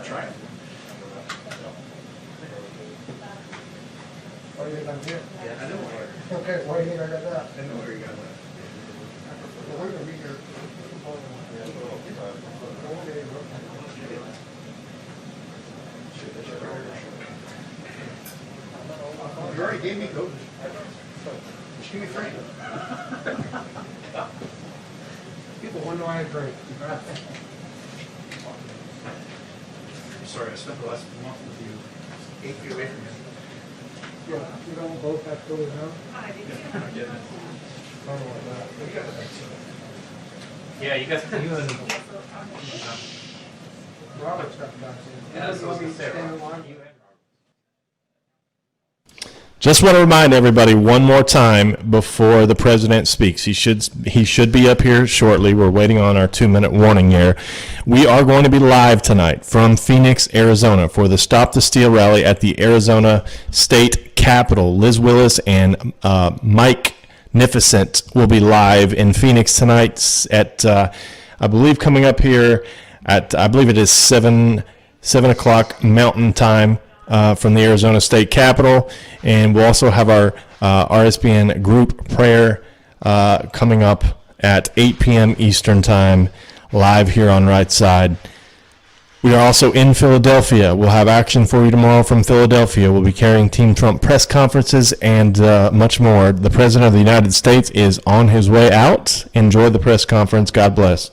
try it. Oh, you're done here? Yeah, I know where. Okay, why do you think I got that? I know where you got that. Well, we're gonna be here. You already gave me COVID. Just give me 3. People wonder why I drink. I'm sorry, I spent the last month with you 8 feet away from you. Yeah, we don't both have COVID now? I didn't. I don't know about that. Yeah, you got you and Robert's got the vaccine. Yeah, that's what I was gonna say, Stand in Robert. line? Just want to remind everybody one more time before the president speaks. He should be up here shortly. We're waiting on our 2-minute warning here. We are going to be live tonight from Phoenix, Arizona for the Stop the Steal rally at the Arizona State Capitol. Liz Willis and Mike Nificent will be live in Phoenix tonight at I believe coming up here at I believe it is 7 o'clock Mountain Time. From the Arizona State Capitol, and we'll also have our RSBN group prayer coming up at 8 p.m. Eastern Time, live here on Right Side. We are also in Philadelphia. We'll have action for you tomorrow from Philadelphia. We'll be carrying Team Trump press conferences and much more. The President of the United States is on his way out. Enjoy the press conference. God bless.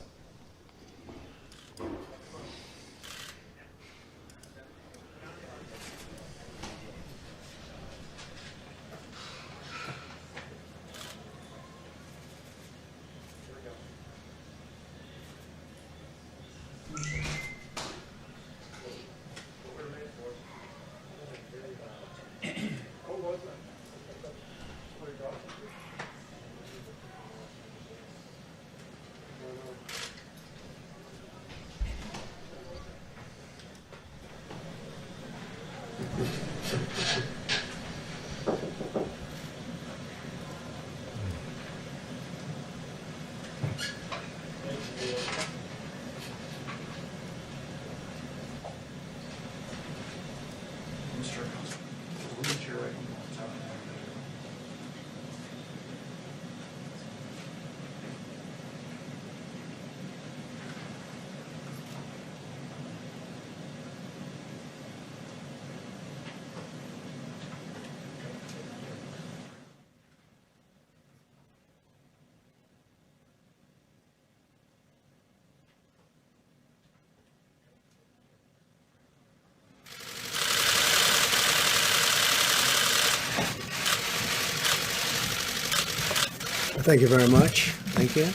Thank you very much. Thank you.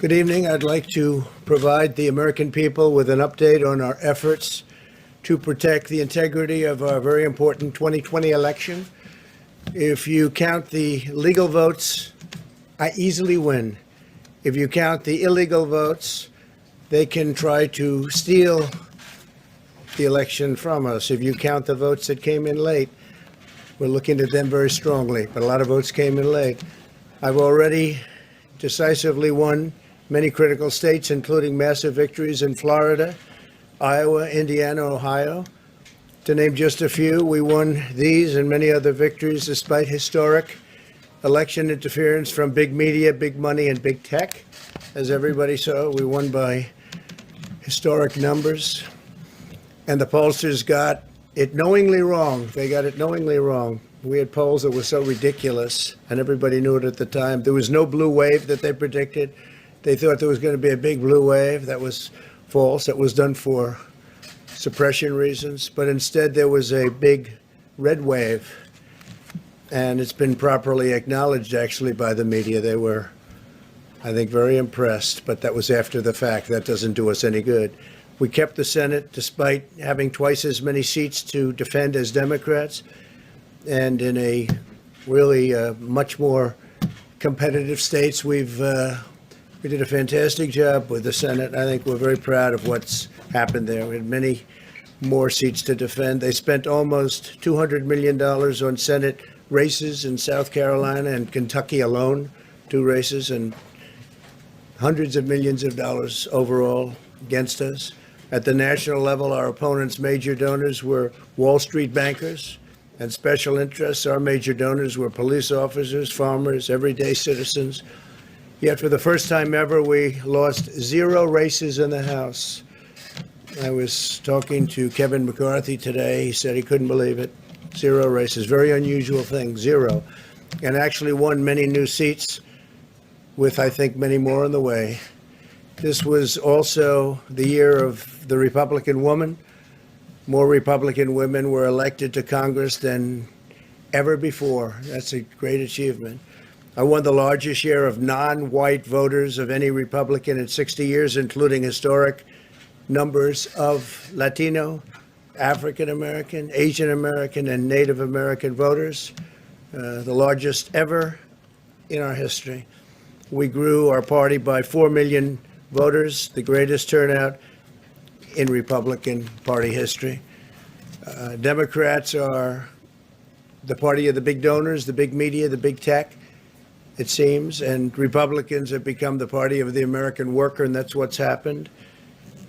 Good evening. I'd like to provide the American people with an update on our efforts to protect the integrity of our very important 2020 election. If you count the legal votes, I easily win. If you count the illegal votes, they can try to steal the election from us. If you count the votes that came in late, we're looking at them very strongly, but a lot of votes came in late. I've already decisively won many critical states, including massive victories in Florida, Iowa, Indiana, Ohio. To name just a few, we won these and many other victories despite historic election interference from big media, big money, and big tech. As everybody saw, we won by historic numbers. And the pollsters got it knowingly wrong. They got it knowingly wrong. We had polls that were so ridiculous, and everybody knew it at the time. There was no blue wave that they predicted. They thought there was going to be a big blue wave. That was false. That was done for suppression reasons. But instead, there was a big red wave. And it's been properly acknowledged, actually, by the media. They were, I think, very impressed. But that was after the fact. That doesn't do us any good. We kept the Senate despite having twice as many seats to defend as Democrats. And in a really much more competitive states, we did a fantastic job with the Senate. I think we're very proud of what's happened there. We had many more seats to defend. They spent almost $200 million on Senate races in South Carolina and Kentucky alone, 2 races, and hundreds of millions of dollars overall against us. At the national level, our opponents' major donors were Wall Street bankers and special interests. Our major donors were police officers, farmers, everyday citizens. Yet for the first time ever, we lost 0 races in the House. I was talking to Kevin McCarthy today. He said he couldn't believe it. 0 races, very unusual thing, 0. And actually won many new seats with, I think, many more on the way. This was also the year of the Republican woman. More Republican women were elected to Congress than ever before. That's a great achievement. I won the largest share of non-white voters of any Republican in 60 years, including historic numbers of Latino, African American, Asian American, and Native American voters, the largest ever in our history. We grew our party by 4 million voters, the greatest turnout in Republican Party history. Democrats are the party of the big donors, the big media, the big tech, it seems, and Republicans have become the party of the American worker, and that's what's happened.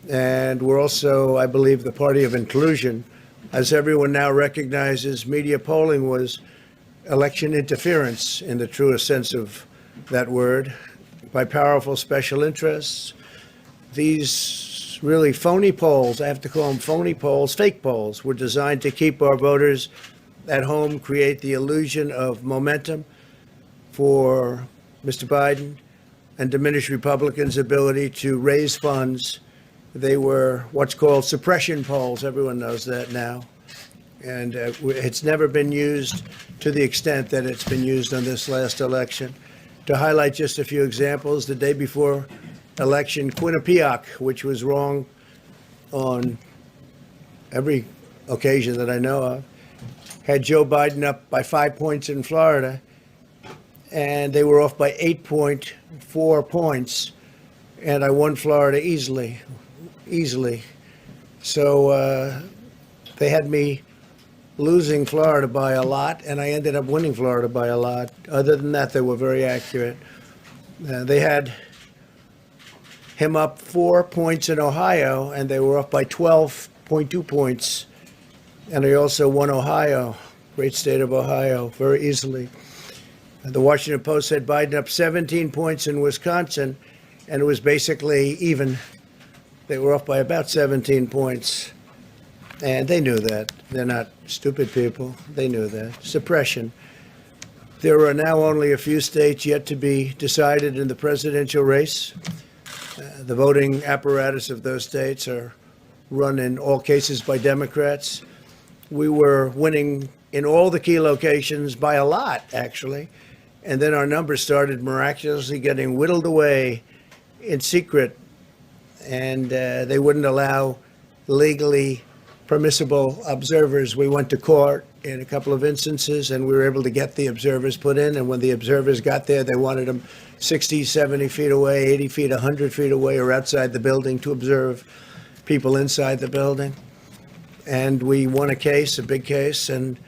And we're also, I believe, the party of inclusion. As everyone now recognizes, media polling was election interference in the truest sense of that word, by powerful special interests. These really phony polls, I have to call them phony polls, fake polls, were designed to keep our voters at home, create the illusion of momentum for Mr. Biden, and diminish Republicans' ability to raise funds. They were what's called suppression polls. Everyone knows that now. And it's never been used to the extent that it's been used on this last election. To highlight just a few examples, the day before election, Quinnipiac, which was wrong on every occasion that I know of, had Joe Biden up by 5 points in Florida, and they were off by 8.4 points, and I won Florida easily. So they had me losing Florida by a lot, and I ended up winning Florida by a lot. Other than that, they were very accurate. They had him up 4 points in Ohio, and they were up by 12.2 points. And I also won Ohio, great state of Ohio, very easily. The Washington Post said Biden up 17 points in Wisconsin, and it was basically even. They were off by about 17 points. And they knew that. They're not stupid people. They knew that. Suppression. There are now only a few states yet to be decided in the presidential race. The voting apparatus of those states are run in all cases by Democrats. We were winning in all the key locations by a lot, actually. And then our numbers started miraculously getting whittled away in secret, and they wouldn't allow legally permissible observers. We went to court in a couple of instances, and we were able to get the observers put in. And when the observers got there, they wanted them 60, 70 feet away, 80 feet, 100 feet away, or outside the building to observe people inside the building. And we won a case, a big case, and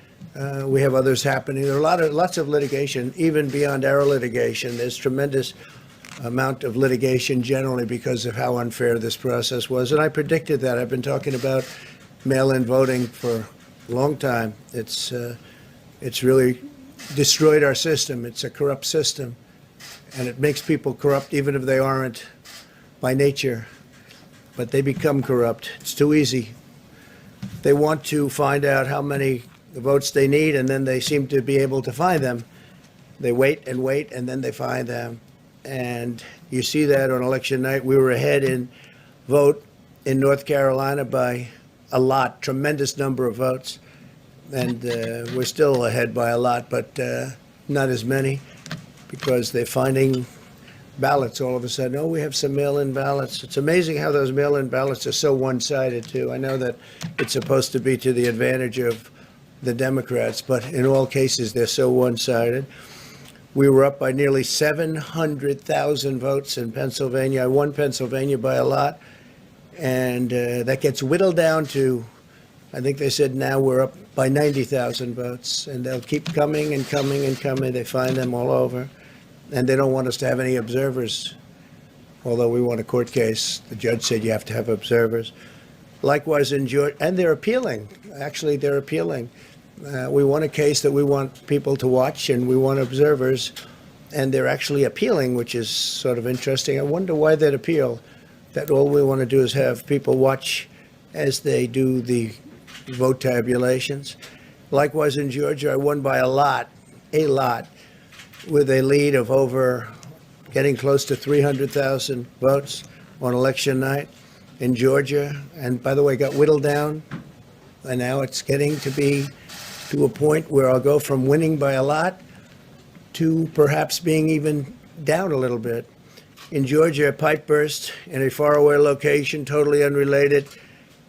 we have others happening. There are lots of litigation, even beyond our litigation. There's tremendous amount of litigation generally because of how unfair this process was. And I predicted that. I've been talking about mail-in voting for a long time. It's really destroyed our system. It's a corrupt system, and it makes people corrupt even if they aren't by nature, but they become corrupt. It's too easy. They want to find out how many votes they need, and then they seem to be able to find them. They wait, and then they find them. And you see that on election night. We were ahead in vote in North Carolina by a lot, tremendous number of votes. And we're still ahead by a lot, but not as many, because they're finding ballots all of a sudden. Oh, we have some mail-in ballots. It's amazing how those mail-in ballots are so one-sided, too. I know that it's supposed to be to the advantage of the Democrats, but in all cases, they're so one-sided. We were up by nearly 700,000 votes in Pennsylvania. I won Pennsylvania by a lot, and that gets whittled down to, I think they said now we're up by 90,000 votes, and they'll keep coming and coming and coming. They find them all over, and they don't want us to have any observers, although we won a court case. The judge said you have to have observers. Likewise in Georgia, and they're appealing. Actually, they're appealing. We won a case that we want people to watch, and we want observers, and they're actually appealing, which is sort of interesting. I wonder why they'd appeal, that all we want to do is have people watch as they do the vote tabulations. Likewise in Georgia, I won by a lot, with a lead of over getting close to 300,000 votes on election night in Georgia. And by the way, got whittled down, and now it's getting to be to a point where I'll go from winning by a lot to perhaps being even down a little bit. In Georgia, a pipe burst in a faraway location, totally unrelated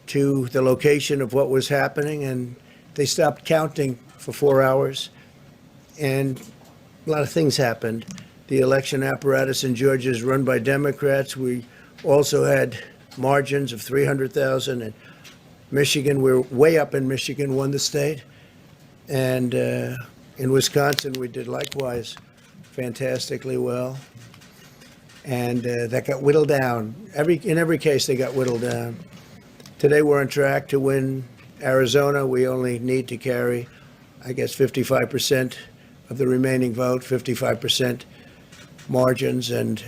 to the location of what was happening, and they stopped counting for 4 hours, and a lot of things happened. The election apparatus in Georgia is run by Democrats. We also had margins of 300,000. In Michigan, we're way up in Michigan, won the state. And in Wisconsin, we did likewise fantastically well. And that got whittled down. In every case, they got whittled down. Today, we're on track to win Arizona. We only need to carry, I guess, 55% of the remaining vote, 55% margins, and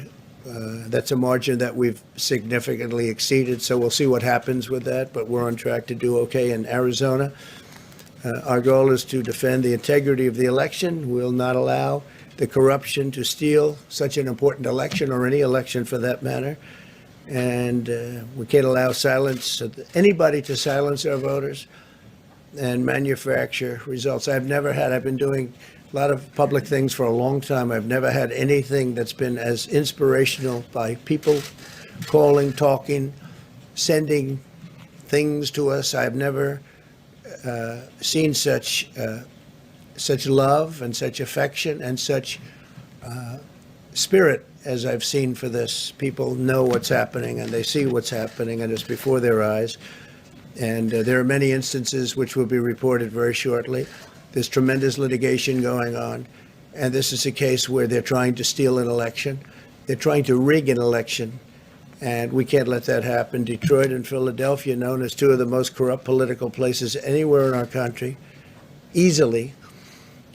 that's a margin that we've significantly exceeded. So we'll see what happens with that, but we're on track to do okay in Arizona. Our goal is to defend the integrity of the election. We'll not allow the corruption to steal such an important election, or any election for that matter. And we can't allow anybody to silence our voters and manufacture results. I've been doing a lot of public things for a long time. I've never had anything that's been as inspirational, by people calling, talking, sending things to us. I've never seen such love and such affection and such spirit as I've seen for this. People know what's happening, and they see what's happening, and it's before their eyes. And there are many instances which will be reported very shortly. There's tremendous litigation going on, and this is a case where they're trying to steal an election. They're trying to rig an election, and we can't let that happen. Detroit and Philadelphia, known as two of the most corrupt political places anywhere in our country, easily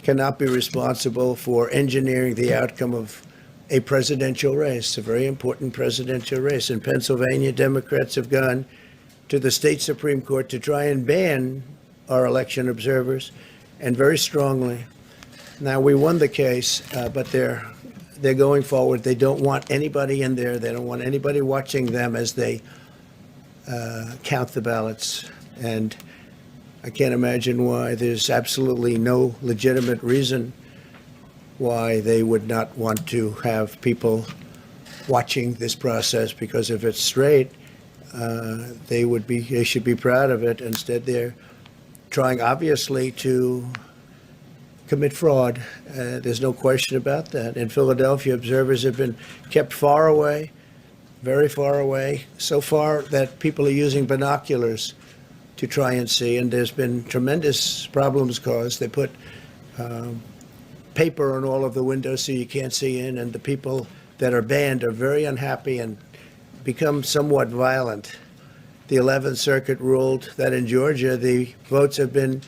cannot be responsible for engineering the outcome of a presidential race, a very important presidential race. In Pennsylvania, Democrats have gone to the state Supreme Court to try and ban our election observers, and very strongly. Now, we won the case, but they're going forward. They don't want anybody in there. They don't want anybody watching them as they count the ballots. And I can't imagine why. There's absolutely no legitimate reason why they would not want to have people watching this process, because if it's straight, they should be proud of it. Instead, they're trying, obviously, to commit fraud. There's no question about that. In Philadelphia, observers have been kept far away, very far away, so far that people are using binoculars to try and see, and there's been tremendous problems caused. They put paper on all of the windows so you can't see in, and the people that are banned are very unhappy and become somewhat violent. The 11th Circuit ruled that in Georgia, the votes have been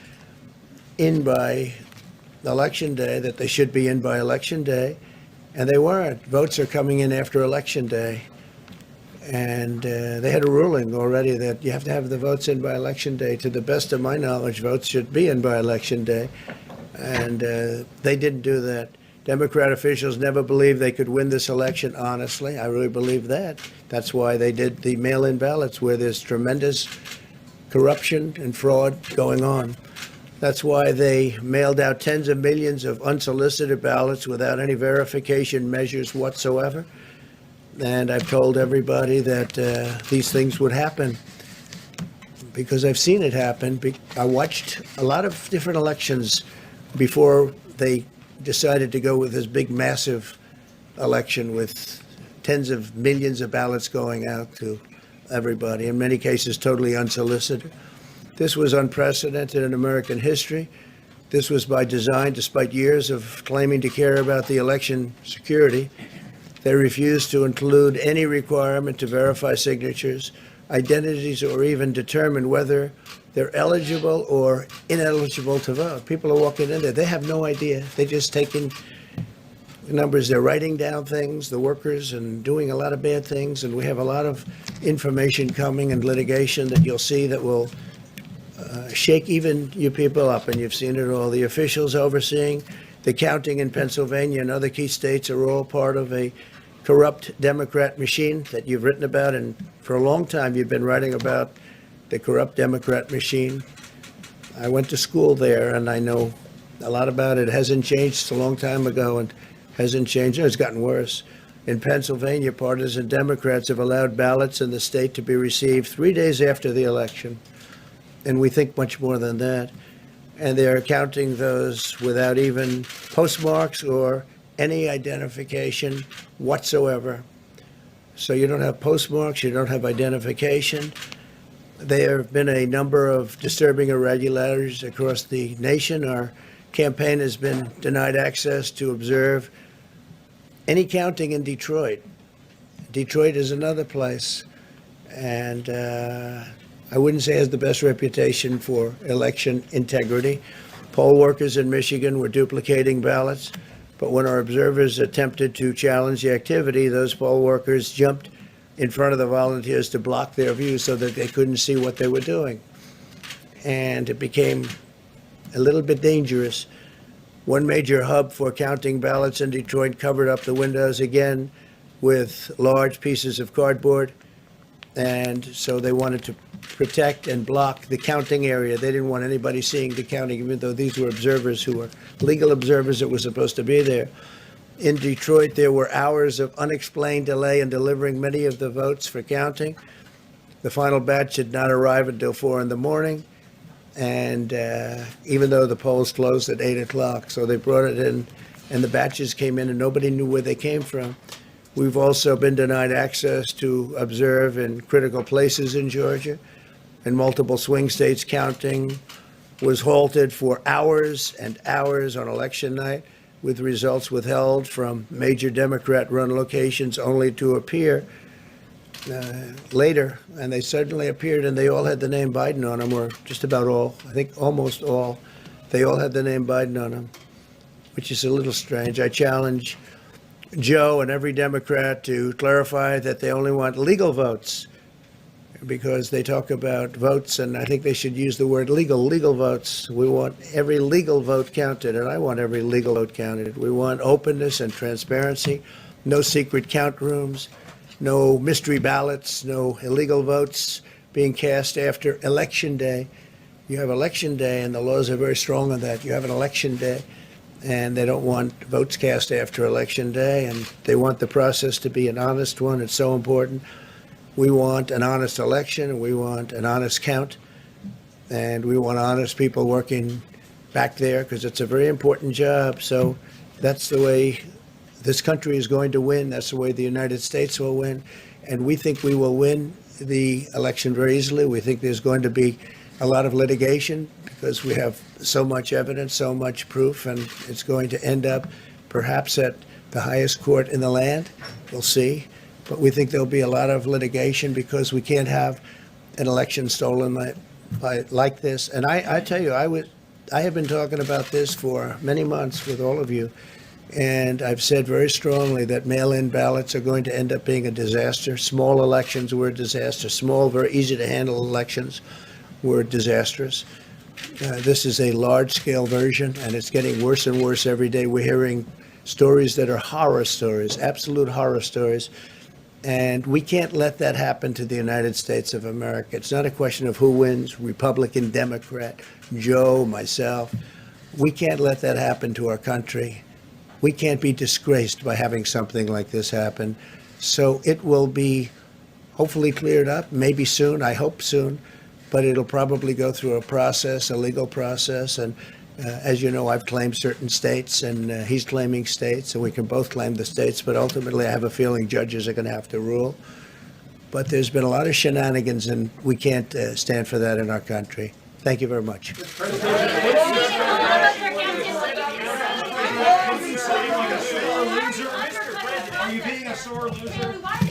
in by Election Day, that they should be in by Election Day, and they weren't. Votes are coming in after Election Day. And they had a ruling already that you have to have the votes in by Election Day. To the best of my knowledge, votes should be in by Election Day. And they didn't do that. Democrat officials never believed they could win this election, honestly. I really believe that. That's why they did the mail-in ballots, where there's tremendous corruption and fraud going on. That's why they mailed out tens of millions of unsolicited ballots without any verification measures whatsoever. And I've told everybody that these things would happen because I've seen it happen. I watched a lot of different elections before they decided to go with this big, massive election with tens of millions of ballots going out to everybody, in many cases totally unsolicited. This was unprecedented in American history. This was by design, despite years of claiming to care about the election security. They refused to include any requirement to verify signatures, identities, or even determine whether they're eligible or ineligible to vote. People are walking in there. They have no idea. They're just taking numbers. They're writing down things, the workers, and doing a lot of bad things. And we have a lot of information coming and litigation that you'll see that will shake even you people up. And you've seen it all. The officials overseeing the counting in Pennsylvania and other key states are all part of a corrupt Democrat machine that you've written about, and for a long time you've been writing about the corrupt Democrat machine. I went to school there, and I know a lot about it. It hasn't changed. It's a long time ago, and hasn't changed. It's gotten worse. In Pennsylvania, partisan Democrats have allowed ballots in the state to be received 3 days after the election, and we think much more than that. And they're counting those without even postmarks or any identification whatsoever. So you don't have postmarks, you don't have identification. There have been a number of disturbing irregularities across the nation. Our campaign has been denied access to observe any counting in Detroit. Detroit is another place, and I wouldn't say has the best reputation for election integrity. Poll workers in Michigan were duplicating ballots. But when our observers attempted to challenge the activity, those poll workers jumped in front of the volunteers to block their view so that they couldn't see what they were doing. And it became a little bit dangerous. One major hub for counting ballots in Detroit covered up the windows again with large pieces of cardboard. And so they wanted to protect and block the counting area. They didn't want anybody seeing the counting, even though these were observers who were legal observers that were supposed to be there. In Detroit, there were hours of unexplained delay in delivering many of the votes for counting. The final batch did not arrive until 4 in the morning, and even though the polls closed at 8 o'clock, so they brought it in, and the batches came in, and nobody knew where they came from. We've also been denied access to observe in critical places in Georgia. In multiple swing states, counting was halted for hours and hours on election night, with results withheld from major Democrat-run locations only to appear later. And they suddenly appeared, and they all had the name Biden on them, or just about all. I think almost all. They all had the name Biden on them, which is a little strange. I challenge Joe and every Democrat to clarify that they only want legal votes, because they talk about votes, and I think they should use the word legal votes. We want every legal vote counted, and I want every legal vote counted. We want openness and transparency, no secret count rooms, no mystery ballots, no illegal votes being cast after Election Day. You have election day, and the laws are very strong on that. You have an election day, and they don't want votes cast after election day, and they want the process to be an honest one. It's so important. We want an honest election, and we want an honest count, and we want honest people working back there because it's a very important job. So that's the way this country is going to win. That's the way the United States will win. And we think we will win the election very easily. We think there's going to be a lot of litigation because we have so much evidence, so much proof, and it's going to end up perhaps at the highest court in the land. We'll see. But we think there'll be a lot of litigation because we can't have an election stolen like this. And I tell you, I have been talking about this for many months with all of you. And I've said very strongly that mail-in ballots are going to end up being a disaster. Small elections were a disaster. Small, very easy to handle elections were disastrous. This is a large-scale version, and it's getting worse and worse every day. We're hearing stories that are horror stories, absolute horror stories. And we can't let that happen to the United States of America. It's not a question of who wins, Republican, Democrat, Joe, myself. We can't let that happen to our country. We can't be disgraced by having something like this happen. So it will be hopefully cleared up, maybe soon, I hope soon, but it'll probably go through a process, a legal process. And as you know, I've claimed certain states, and he's claiming states, and we can both claim the states, but ultimately I have a feeling judges are going to have to rule. But there's been a lot of shenanigans, and we can't stand for that in our country. Thank you very much. Are you being a sore loser?